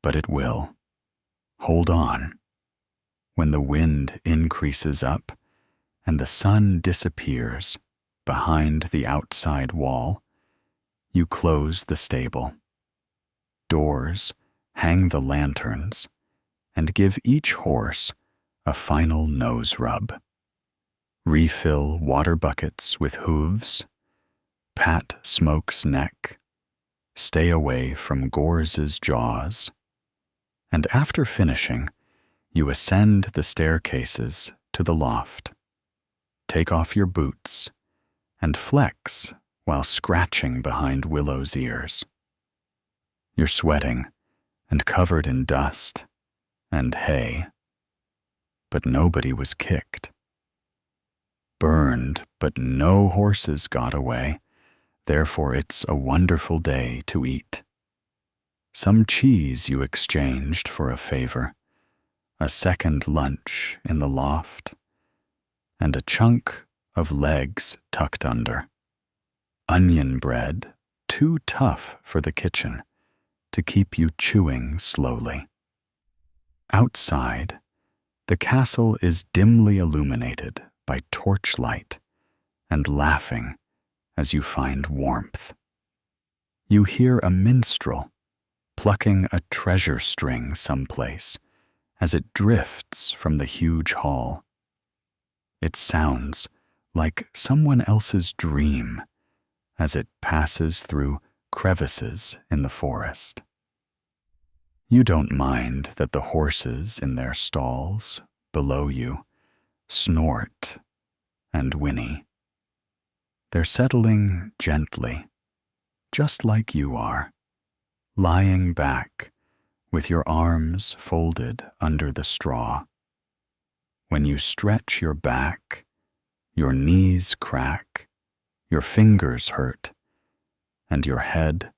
Speaker 1: but it will. Hold on. When the wind increases up and the sun disappears behind the outside wall, you close the stable. Doors, hang the lanterns, and give each horse a final nose rub. Refill water buckets with hooves, pat Smoke's neck, stay away from Gorse's jaws, and after finishing, you ascend the staircases to the loft. Take off your boots and flex while scratching behind Willow's ears. You're sweating and covered in dust and hay, but nobody was kicked. Burned, but no horses got away, therefore it's a wonderful day to eat. Some cheese you exchanged for a favor, a second lunch in the loft, and a chunk of legs tucked under. Onion bread, too tough for the kitchen, to keep you chewing slowly. Outside, the castle is dimly illuminated by torchlight and laughing as you find warmth. You hear a minstrel plucking a treasure string someplace as it drifts from the huge hall. It sounds like someone else's dream as it passes through crevices in the forest. You don't mind that the horses in their stalls below you snort and whinny. They're settling gently, just like you are, lying back with your arms folded under the straw. When you stretch your back, your knees crack, your fingers hurt, and your head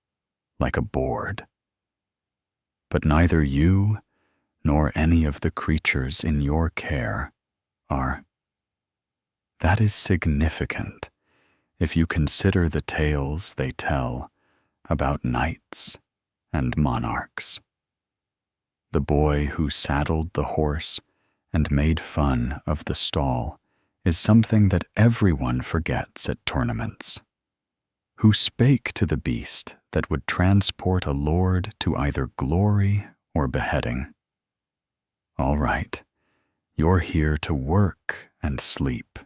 Speaker 1: like a board. But neither you nor any of the creatures in your care are. That is significant if you consider the tales they tell about knights and monarchs. The boy who saddled the horse and made fun of the stall is something that everyone forgets at tournaments. Who spake to the beast that would transport a lord to either glory or beheading. All right, you're here to work and sleep,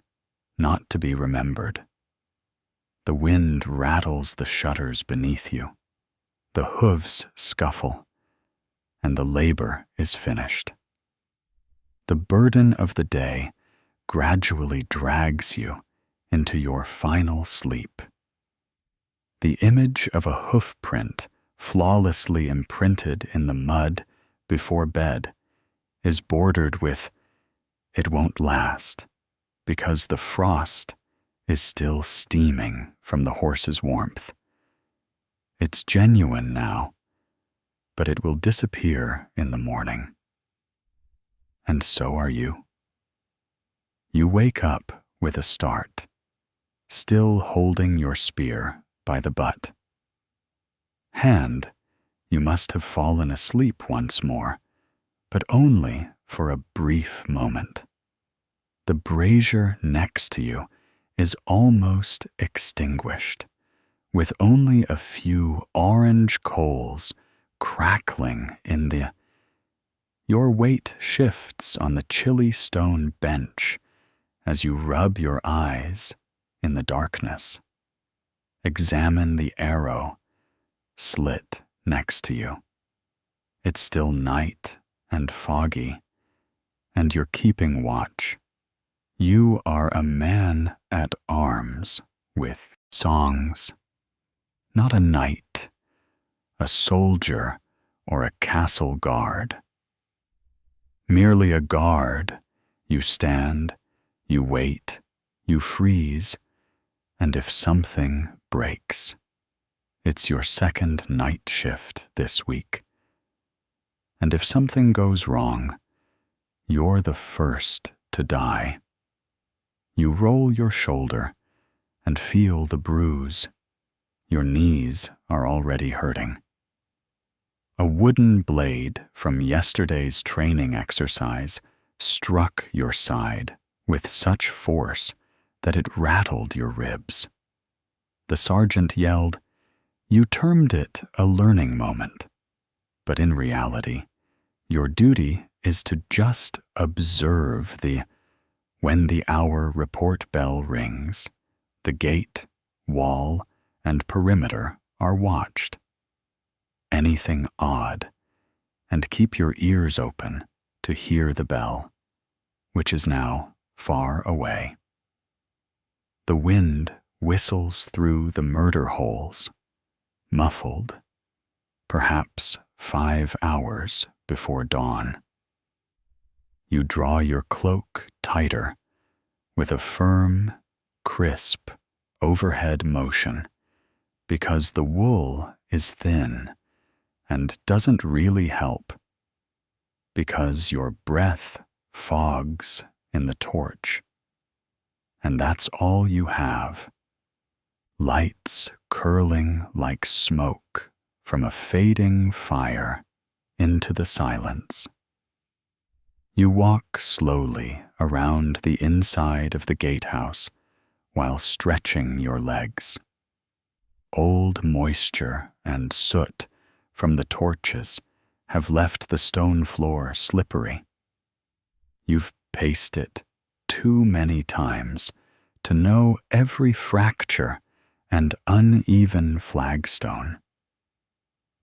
Speaker 1: not to be remembered. The wind rattles the shutters beneath you, the hooves scuffle, and the labor is finished. The burden of the day gradually drags you into your final sleep. The image of a hoof print flawlessly imprinted in the mud before bed is bordered with, "It won't last," because the frost is still steaming from the horse's warmth. It's genuine now, but it will disappear in the morning. And so are you. You wake up with a start, still holding your spear by the butt. Hand, you must have fallen asleep once more, but only for a brief moment. The brazier next to you is almost extinguished, with only a few orange coals crackling in the... Your weight shifts on the chilly stone bench as you rub your eyes in the darkness. Examine the arrow slit next to you. It's still night and foggy, and you're keeping watch. You are a man at arms with songs not a knight, a soldier, or a castle guard. Merely a guard. You stand, you wait, you freeze, and if something breaks, it's your second night shift this week. And if something goes wrong, you're the first to die. You roll your shoulder and feel the bruise. Your knees are already hurting. A wooden blade from yesterday's training exercise struck your side with such force that it rattled your ribs. The sergeant yelled, "You termed it a learning moment," but in reality, your duty is to just observe when the hour report bell rings, the gate, wall, and perimeter are watched. Anything odd, and keep your ears open to hear the bell, which is now far away. The wind whistles through the murder holes, muffled, perhaps 5 hours before dawn. You draw your cloak tighter with a firm, crisp, overhead motion, because the wool is thin and doesn't really help, because your breath fogs in the torch, and that's all you have. Lights curling like smoke from a fading fire into the silence. You walk slowly around the inside of the gatehouse while stretching your legs. Old moisture and soot from the torches have left the stone floor slippery. You've paced it too many times to know every fracture and uneven flagstone.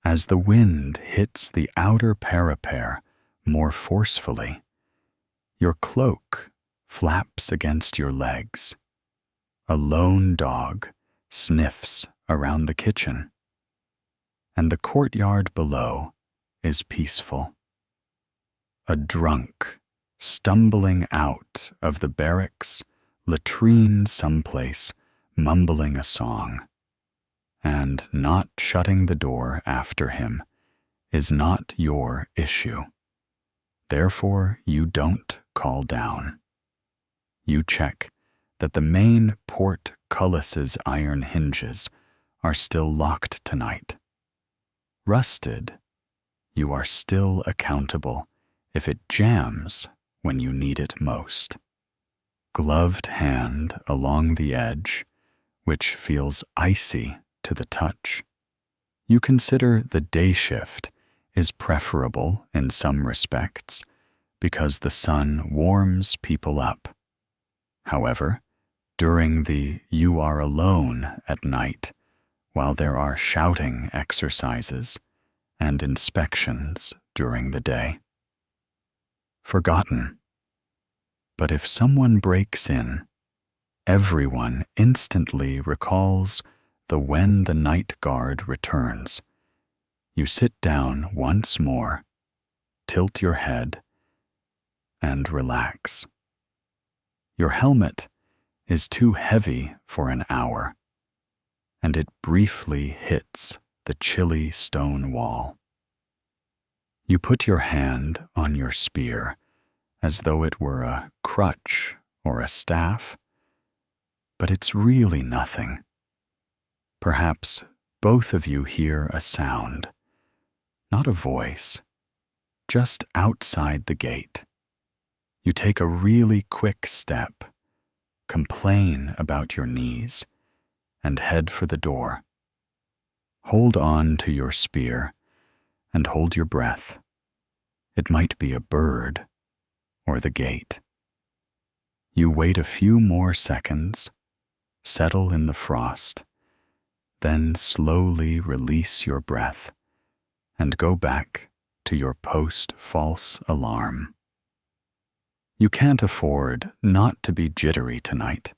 Speaker 1: As the wind hits the outer parapet more forcefully, your cloak flaps against your legs. A lone dog sniffs around the kitchen, and the courtyard below is peaceful. A drunk stumbling out of the barracks latrine someplace, mumbling a song, and not shutting the door after him is not your issue. Therefore, you don't call down. You check that the main portcullis's iron hinges are still locked tonight. Rusted, you are still accountable if it jams when you need it most. Gloved hand along the edge, which feels icy to the touch. You consider the day shift is preferable in some respects because the sun warms people up. However, during the "you are alone" at night, while there are shouting exercises and inspections during the day. Forgotten. But if someone breaks in, everyone instantly recalls the when the night guard returns. You sit down once more, tilt your head, and relax. Your helmet is too heavy for an hour, and it briefly hits the chilly stone wall. You put your hand on your spear as though it were a crutch or a staff, but it's really nothing. Perhaps both of you hear a sound, not a voice, just outside the gate. You take a really quick step, complain about your knees, and head for the door. Hold on to your spear and hold your breath. It might be a bird or the gate. You wait a few more seconds, settle in the frost, then slowly release your breath and go back to your post-false alarm. You can't afford not to be jittery tonight,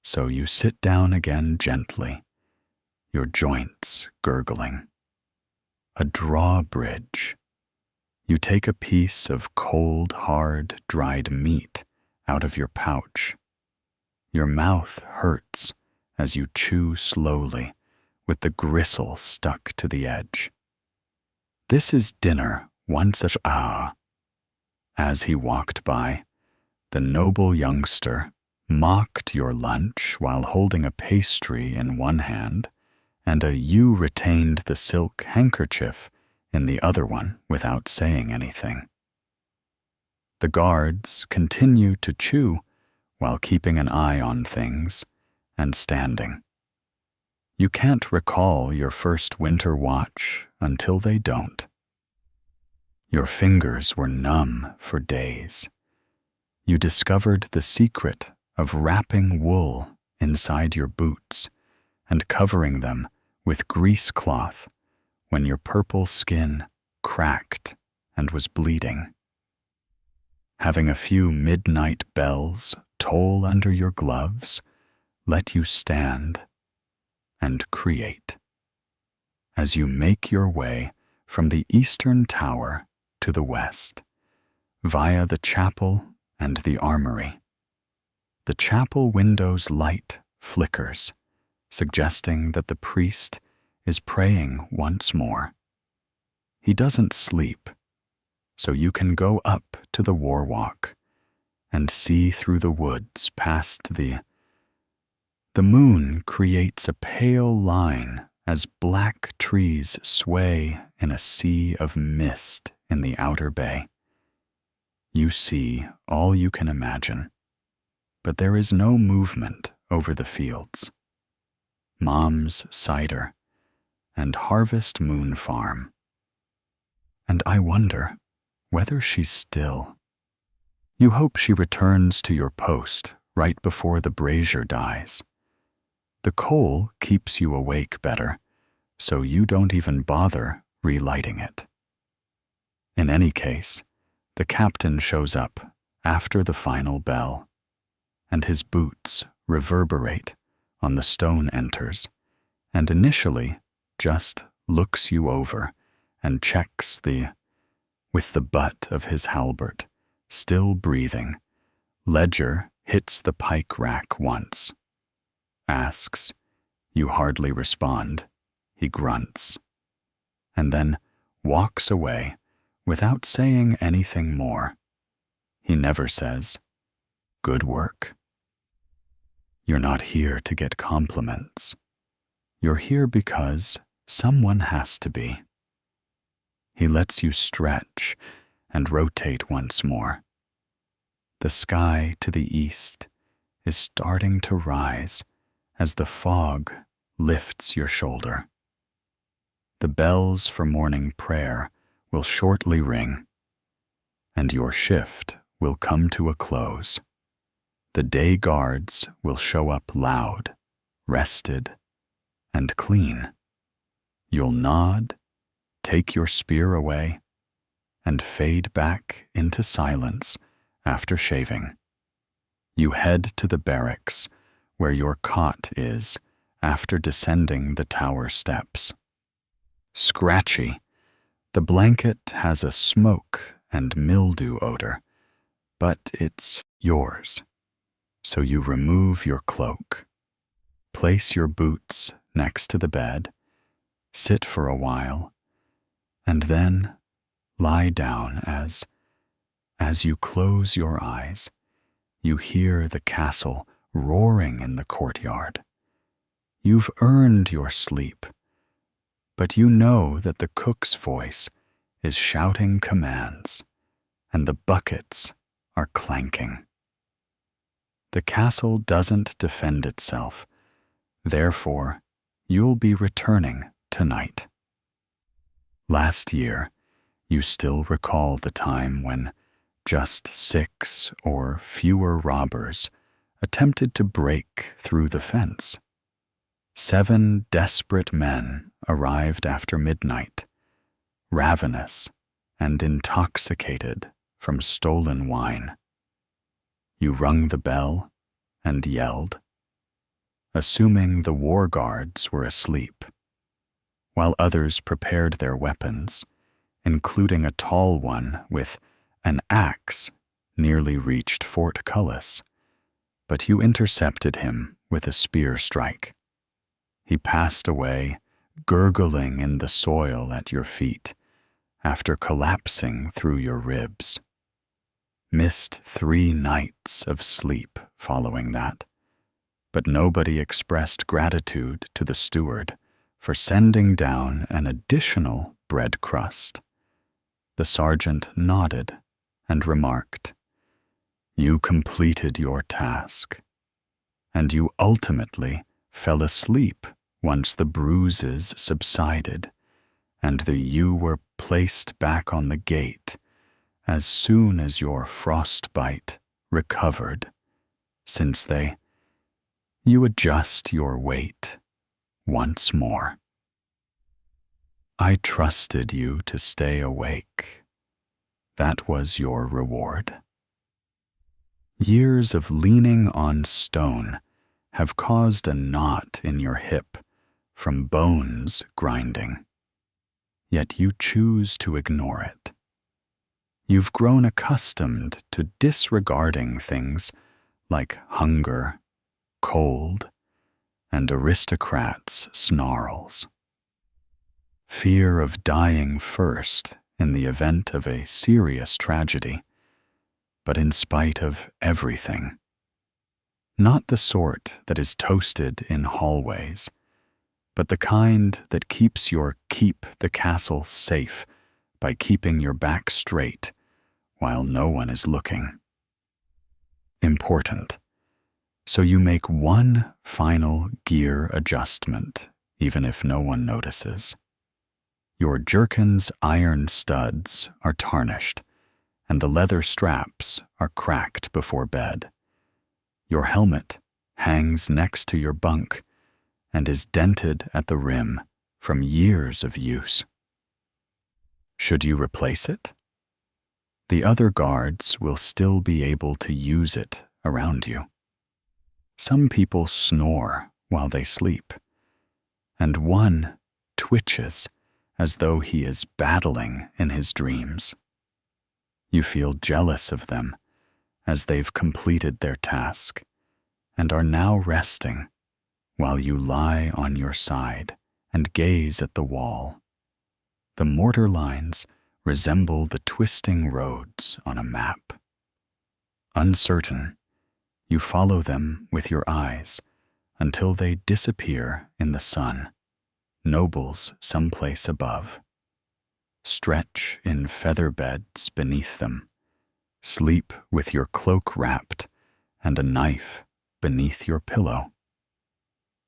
Speaker 1: so you sit down again gently, your joints gurgling. A drawbridge. You take a piece of cold, hard, dried meat out of your pouch. Your mouth hurts as you chew slowly, with the gristle stuck to the edge. This is dinner once a As he walked by, the noble youngster mocked your lunch while holding a pastry in one hand and you retained the silk handkerchief in the other one without saying anything. The guards continue to chew while keeping an eye on things and standing. You can't recall your first winter watch until they don't. Your fingers were numb for days. You discovered the secret of wrapping wool inside your boots and covering them with grease cloth when your purple skin cracked and was bleeding. Having a few midnight bells toll under your gloves let you stand and create. As you make your way from the eastern tower to the west, via the chapel and the armory. The chapel window's light flickers, suggesting that the priest is praying once more. He doesn't sleep, so you can go up to the war walk and see through the woods past the moon creates a pale line as black trees sway in a sea of mist in the outer bay. You see all you can imagine, but there is no movement over the fields. Mom's cider and Harvest Moon Farm. And I wonder whether she's still. You hope she returns to your post right before the brazier dies. The coal keeps you awake better, so you don't even bother relighting it. In any case, the captain shows up after the final bell, and his boots reverberate on the stone enters, and initially just looks you over and checks with the butt of his halbert, still breathing. Ledger hits the pike rack once. Asks, you hardly respond. He grunts, and then walks away without saying anything more. He never says, "Good work." You're not here to get compliments. You're here because someone has to be. He lets you stretch and rotate once more. The sky to the east is starting to rise as the fog lifts your shoulder. The bells for morning prayer will shortly ring, and your shift will come to a close. The day guards will show up loud, rested, and clean. You'll nod, take your spear away, and fade back into silence after shaving. You head to the barracks where your cot is after descending the tower steps. Scratchy, the blanket has a smoke and mildew odor, but it's yours. So you remove your cloak, place your boots next to the bed, sit for a while, and then lie down as you close your eyes, you hear the castle roaring in the courtyard. You've earned your sleep, but you know that the cook's voice is shouting commands, and the buckets are clanking. The castle doesn't defend itself, therefore you'll be returning tonight. Last year, you still recall the time when just 6 or fewer robbers attempted to break through the fence. 7 desperate men arrived after midnight, ravenous and intoxicated from stolen wine. You rung the bell and yelled, assuming the war guards were asleep. while others prepared their weapons, including a tall one with an axe, nearly reached Fort Cullis, but you intercepted him with a spear strike. He passed away, gurgling in the soil at your feet, after collapsing through your ribs. Missed 3 nights of sleep following that, but nobody expressed gratitude to the steward for sending down an additional bread crust. The sergeant nodded and remarked, "You completed your task, and you ultimately fell asleep once the bruises subsided and you were placed back on the gate as soon as your frostbite recovered, since you adjust your weight once more. I trusted you to stay awake. That was your reward. Years of leaning on stone have caused a knot in your hip from bones grinding, yet you choose to ignore it. You've grown accustomed to disregarding things like hunger, cold, and aristocrats' snarls. Fear of dying first in the event of a serious tragedy, but in spite of everything. Not the sort that is toasted in hallways, but the kind that keeps keep the castle safe by keeping your back straight while no one is looking. Important. So you make one final gear adjustment, even if no one notices. Your jerkin's iron studs are tarnished, and the leather straps are cracked before bed. Your helmet hangs next to your bunk and is dented at the rim from years of use. Should you replace it? The other guards will still be able to use it around you. Some people snore while they sleep, and one twitches as though he is battling in his dreams. You feel jealous of them as they've completed their task and are now resting while you lie on your side and gaze at the wall. The mortar lines resemble the twisting roads on a map. Uncertain, you follow them with your eyes until they disappear in the sun, nobles someplace above. Stretch in feather beds beneath them, sleep with your cloak wrapped and a knife beneath your pillow.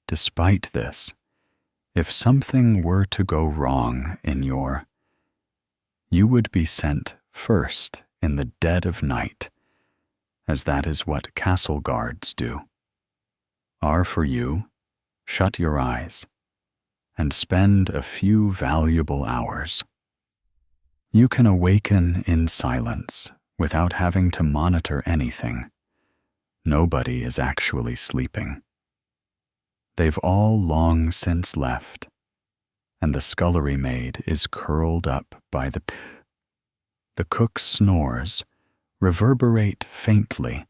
Speaker 1: Despite this, if something were to go wrong you would be sent first in the dead of night, as that is what castle guards do. For you, shut your eyes and spend a few valuable hours. You can awaken in silence without having to monitor anything. Nobody is actually sleeping. They've all long since left, and the scullery maid is curled up by the cook's snores reverberate faintly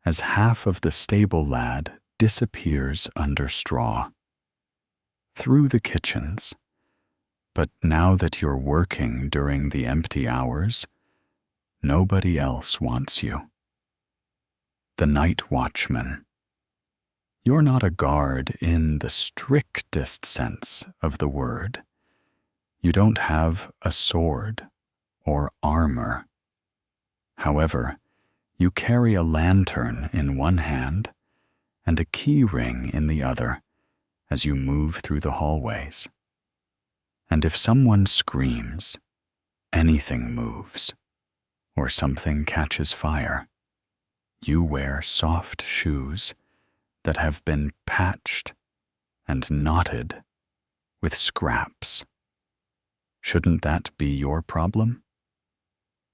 Speaker 1: as half of the stable lad disappears under straw. Through the kitchens, but now that you're working during the empty hours, nobody else wants you. The night watchman. You're not a guard in the strictest sense of the word. You don't have a sword or armor. However, you carry a lantern in one hand and a key ring in the other as you move through the hallways. And if someone screams, anything moves, or something catches fire, you wear soft shoes that have been patched and knotted with scraps. Shouldn't that be your problem?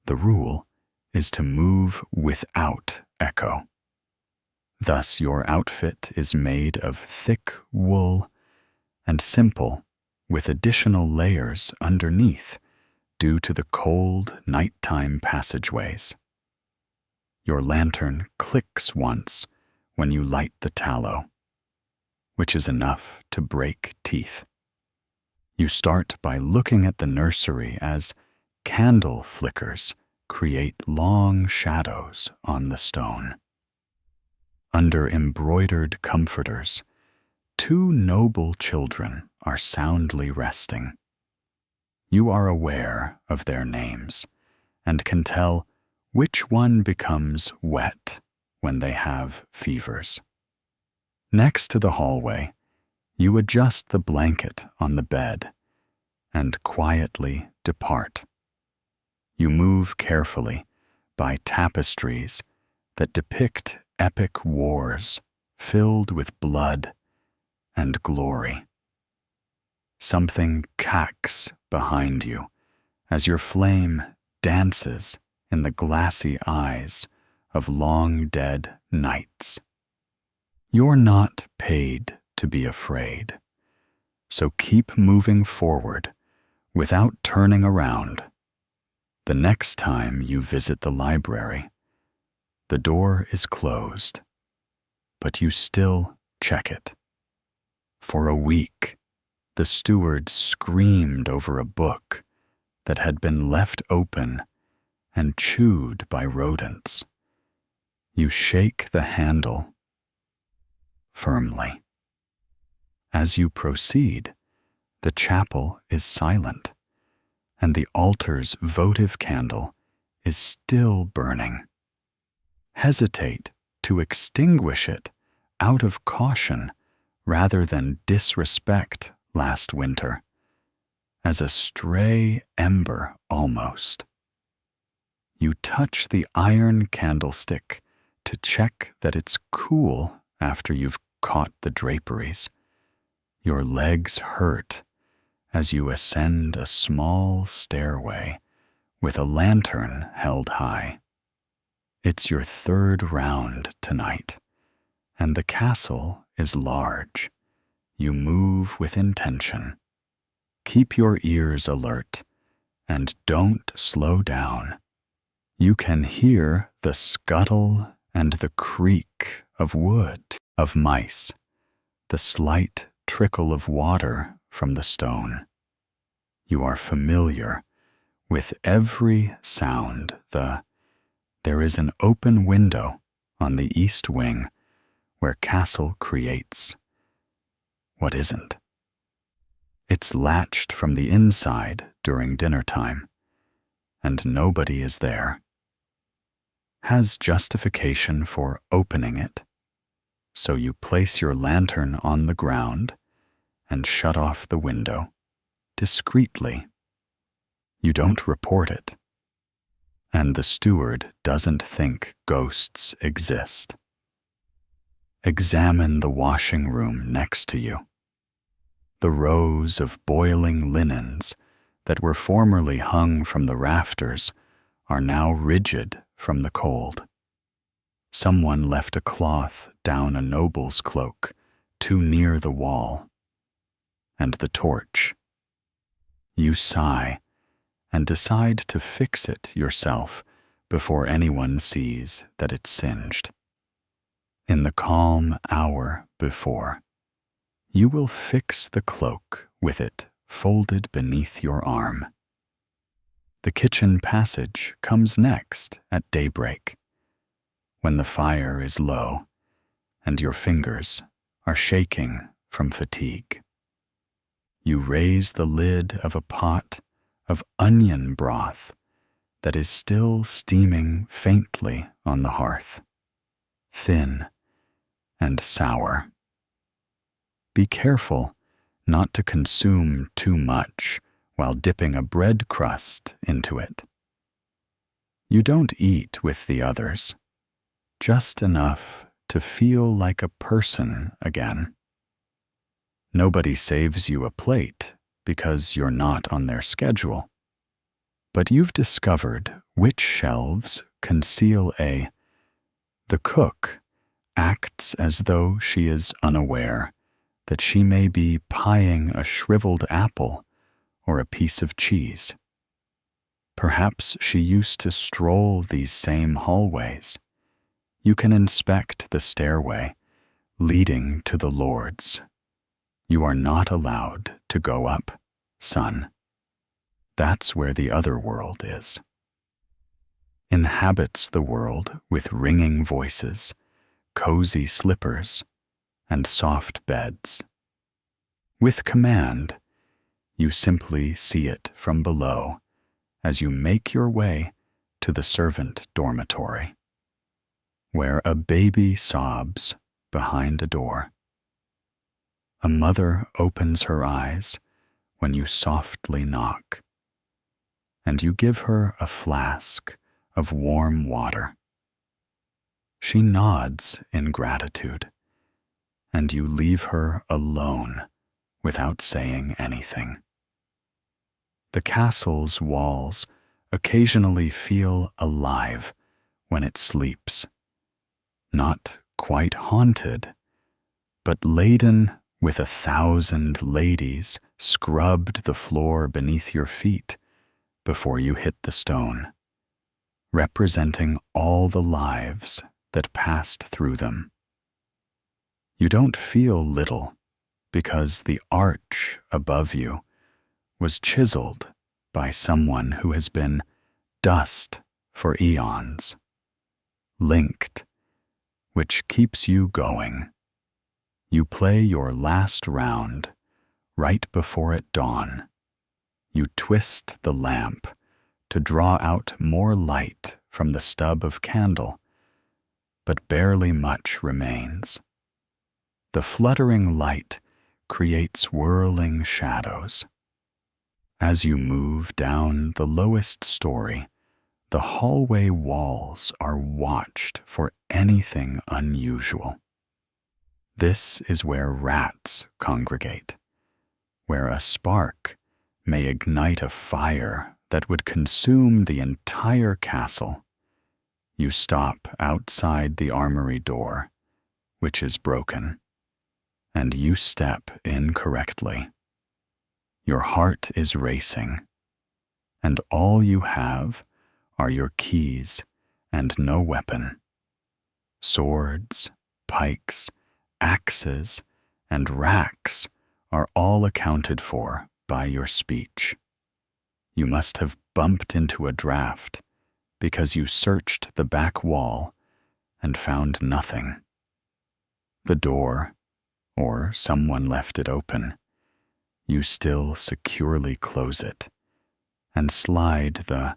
Speaker 1: The rule is to move without echo. Thus your outfit is made of thick wool and simple with additional layers underneath due to the cold nighttime passageways. Your lantern clicks once when you light the tallow, which is enough to break teeth. You start by looking at the nursery as candle flickers create long shadows on the stone. Under embroidered comforters, 2 noble children are soundly resting. You are aware of their names and can tell which one becomes wet when they have fevers. Next to the hallway, you adjust the blanket on the bed and quietly depart. You move carefully by tapestries that depict epic wars filled with blood and glory. Something cacks behind you as your flame dances in the glassy eyes of long-dead knights. You're not paid to be afraid, so keep moving forward without turning around. The next time you visit the library, the door is closed, but you still check it. For a week, the steward screamed over a book that had been left open and chewed by rodents. You shake the handle firmly. As you proceed, the chapel is silent, and the altar's votive candle is still burning. Hesitate to extinguish it out of caution rather than disrespect last winter, as a stray ember almost. You touch the iron candlestick to check that it's cool after you've caught the draperies. Your legs hurt as you ascend a small stairway with a lantern held high. It's your 3rd round tonight, and the castle is large. You move with intention. Keep your ears alert and don't slow down. You can hear the scuttle and the creak of wood, of mice, the slight trickle of water from the stone. You are familiar with every sound. There is an open window on the east wing where castle creates what isn't. It's latched from the inside during dinner time, and nobody is there. Has justification for opening it, so you place your lantern on the ground and shut off the window discreetly. You don't report it, and the steward doesn't think ghosts exist. Examine the washing room next to you. The rows of boiling linens that were formerly hung from the rafters are now rigid from the cold. Someone left a cloth down a noble's cloak too near the wall. And the torch. You sigh and decide to fix it yourself before anyone sees that it's singed. In the calm hour before, you will fix the cloak with it folded beneath your arm. The kitchen passage comes next at daybreak, when the fire is low and your fingers are shaking from fatigue. You raise the lid of a pot of onion broth that is still steaming faintly on the hearth, thin and sour. Be careful not to consume too much while dipping a bread crust into it. You don't eat with the others, just enough to feel like a person again. Nobody saves you a plate because you're not on their schedule, but you've discovered which shelves conceal the cook acts as though she is unaware that she may be pieing a shriveled apple or a piece of cheese. Perhaps she used to stroll these same hallways. You can inspect the stairway leading to the Lord's. You are not allowed to go up, son. That's where the other world is. Inhabits the world with ringing voices, cozy slippers, and soft beds. With command, you simply see it from below as you make your way to the servant dormitory, where a baby sobs behind a door. A mother opens her eyes when you softly knock, and you give her a flask of warm water. She nods in gratitude, and you leave her alone without saying anything. The castle's walls occasionally feel alive when it sleeps, not quite haunted, but laden with 1,000 ladies scrubbed the floor beneath your feet before you hit the stone, representing all the lives that passed through them. You don't feel little because the arch above you was chiseled by someone who has been dust for eons, linked, which keeps you going. You play your last round right before at dawn. You twist the lamp to draw out more light from the stub of candle, but barely much remains. The fluttering light creates whirling shadows. As you move down the lowest story, the hallway walls are watched for anything unusual. This is where rats congregate, where a spark may ignite a fire that would consume the entire castle. You stop outside the armory door, which is broken, and you step incorrectly. Your heart is racing, and all you have are your keys and no weapon. Swords, pikes, axes, and racks are all accounted for by your speech. You must have bumped into a draft because you searched the back wall and found nothing. The door, or someone left it open. You still securely close it and slide the.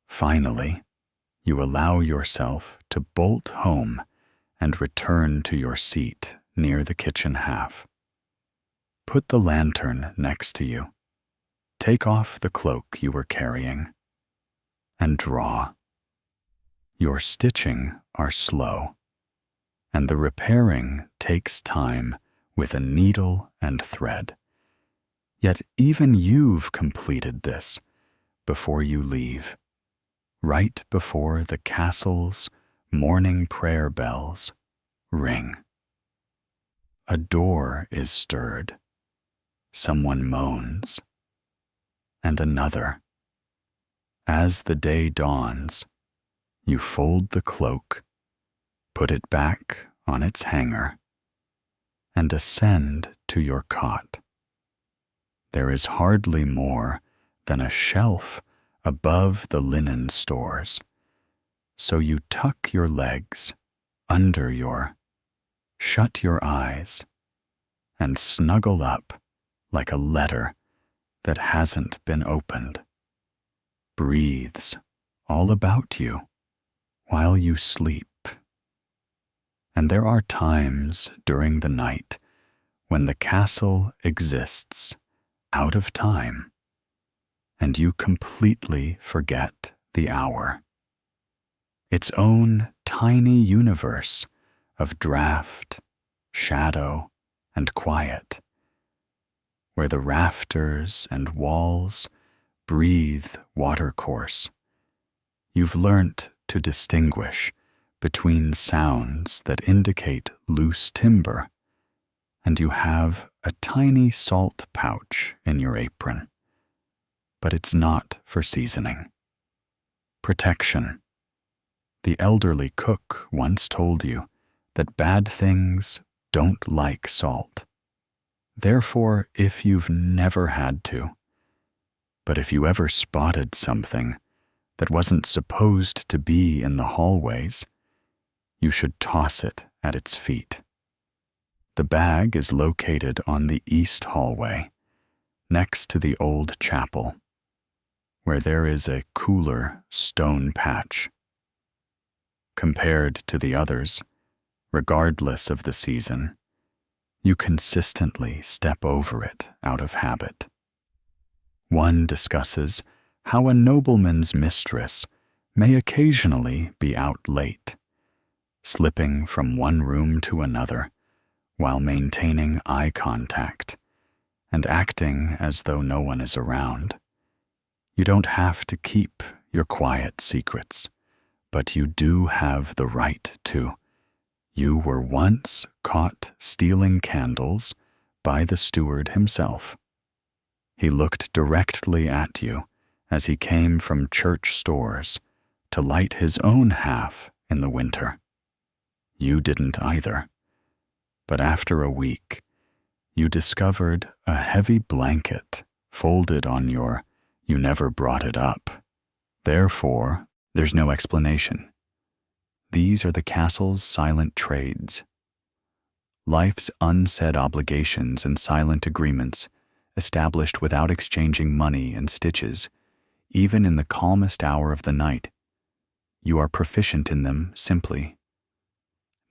Speaker 1: Finally, you allow yourself to bolt home and return to your seat near the kitchen half. Put the lantern next to you. Take off the cloak you were carrying and draw. Your stitching are slow, and the repairing takes time with a needle and thread. Yet even you've completed this before you leave, right before the castle's morning prayer bells ring. A door is stirred, someone moans, and another. As the day dawns, you fold the cloak, put it back on its hanger, and ascend to your cot. There is hardly more than a shelf above the linen stores, so you tuck your legs under your, shut your eyes, and snuggle up like a letter that hasn't been opened. Breathes all about you while you sleep. And there are times during the night when the castle exists out of time, and you completely forget the hour. Its own tiny universe of draft, shadow, and quiet, where the rafters and walls breathe watercourse. You've learnt to distinguish between sounds that indicate loose timber and you have a tiny salt pouch in your apron, but it's not for seasoning. Protection. The elderly cook once told you that bad things don't like salt. Therefore, if you've never had to, but if you ever spotted something that wasn't supposed to be in the hallways, you should toss it at its feet. The bag is located on the east hallway, next to the old chapel, where there is a cooler stone patch. Compared to the others, regardless of the season, you consistently step over it out of habit. One discusses how a nobleman's mistress may occasionally be out late, slipping from one room to another while maintaining eye contact and acting as though no one is around. You don't have to keep your quiet secrets, but you do have the right to. You were once caught stealing candles by the steward himself. He looked directly at you as he came from church stores to light his own half in the winter. You didn't either. But after a week, you discovered a heavy blanket folded on your "you never brought it up." Therefore, there's no explanation. These are the castle's silent trades. Life's unsaid obligations and silent agreements, established without exchanging money and stitches, even in the calmest hour of the night. You are proficient in them simply.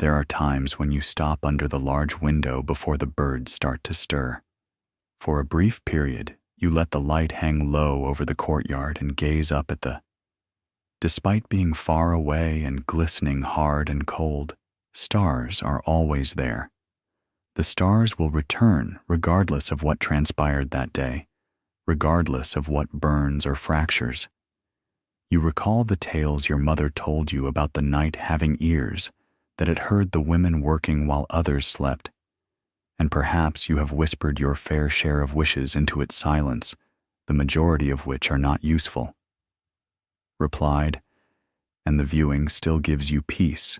Speaker 1: There are times when you stop under the large window before the birds start to stir. For a brief period, you let the light hang low over the courtyard and gaze up at the. Despite being far away and glistening hard and cold, stars are always there. The stars will return regardless of what transpired that day, regardless of what burns or fractures. You recall the tales your mother told you about the night having ears, that it heard the women working while others slept, and perhaps you have whispered your fair share of wishes into its silence, the majority of which are not useful. Replied, and the viewing still gives you peace.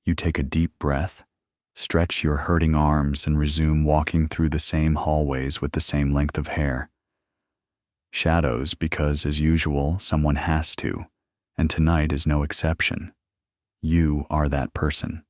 Speaker 1: You take a deep breath, stretch your hurting arms, and resume walking through the same hallways with the same length of hair. Shadows because, as usual, someone has to, and tonight is no exception. You are that person.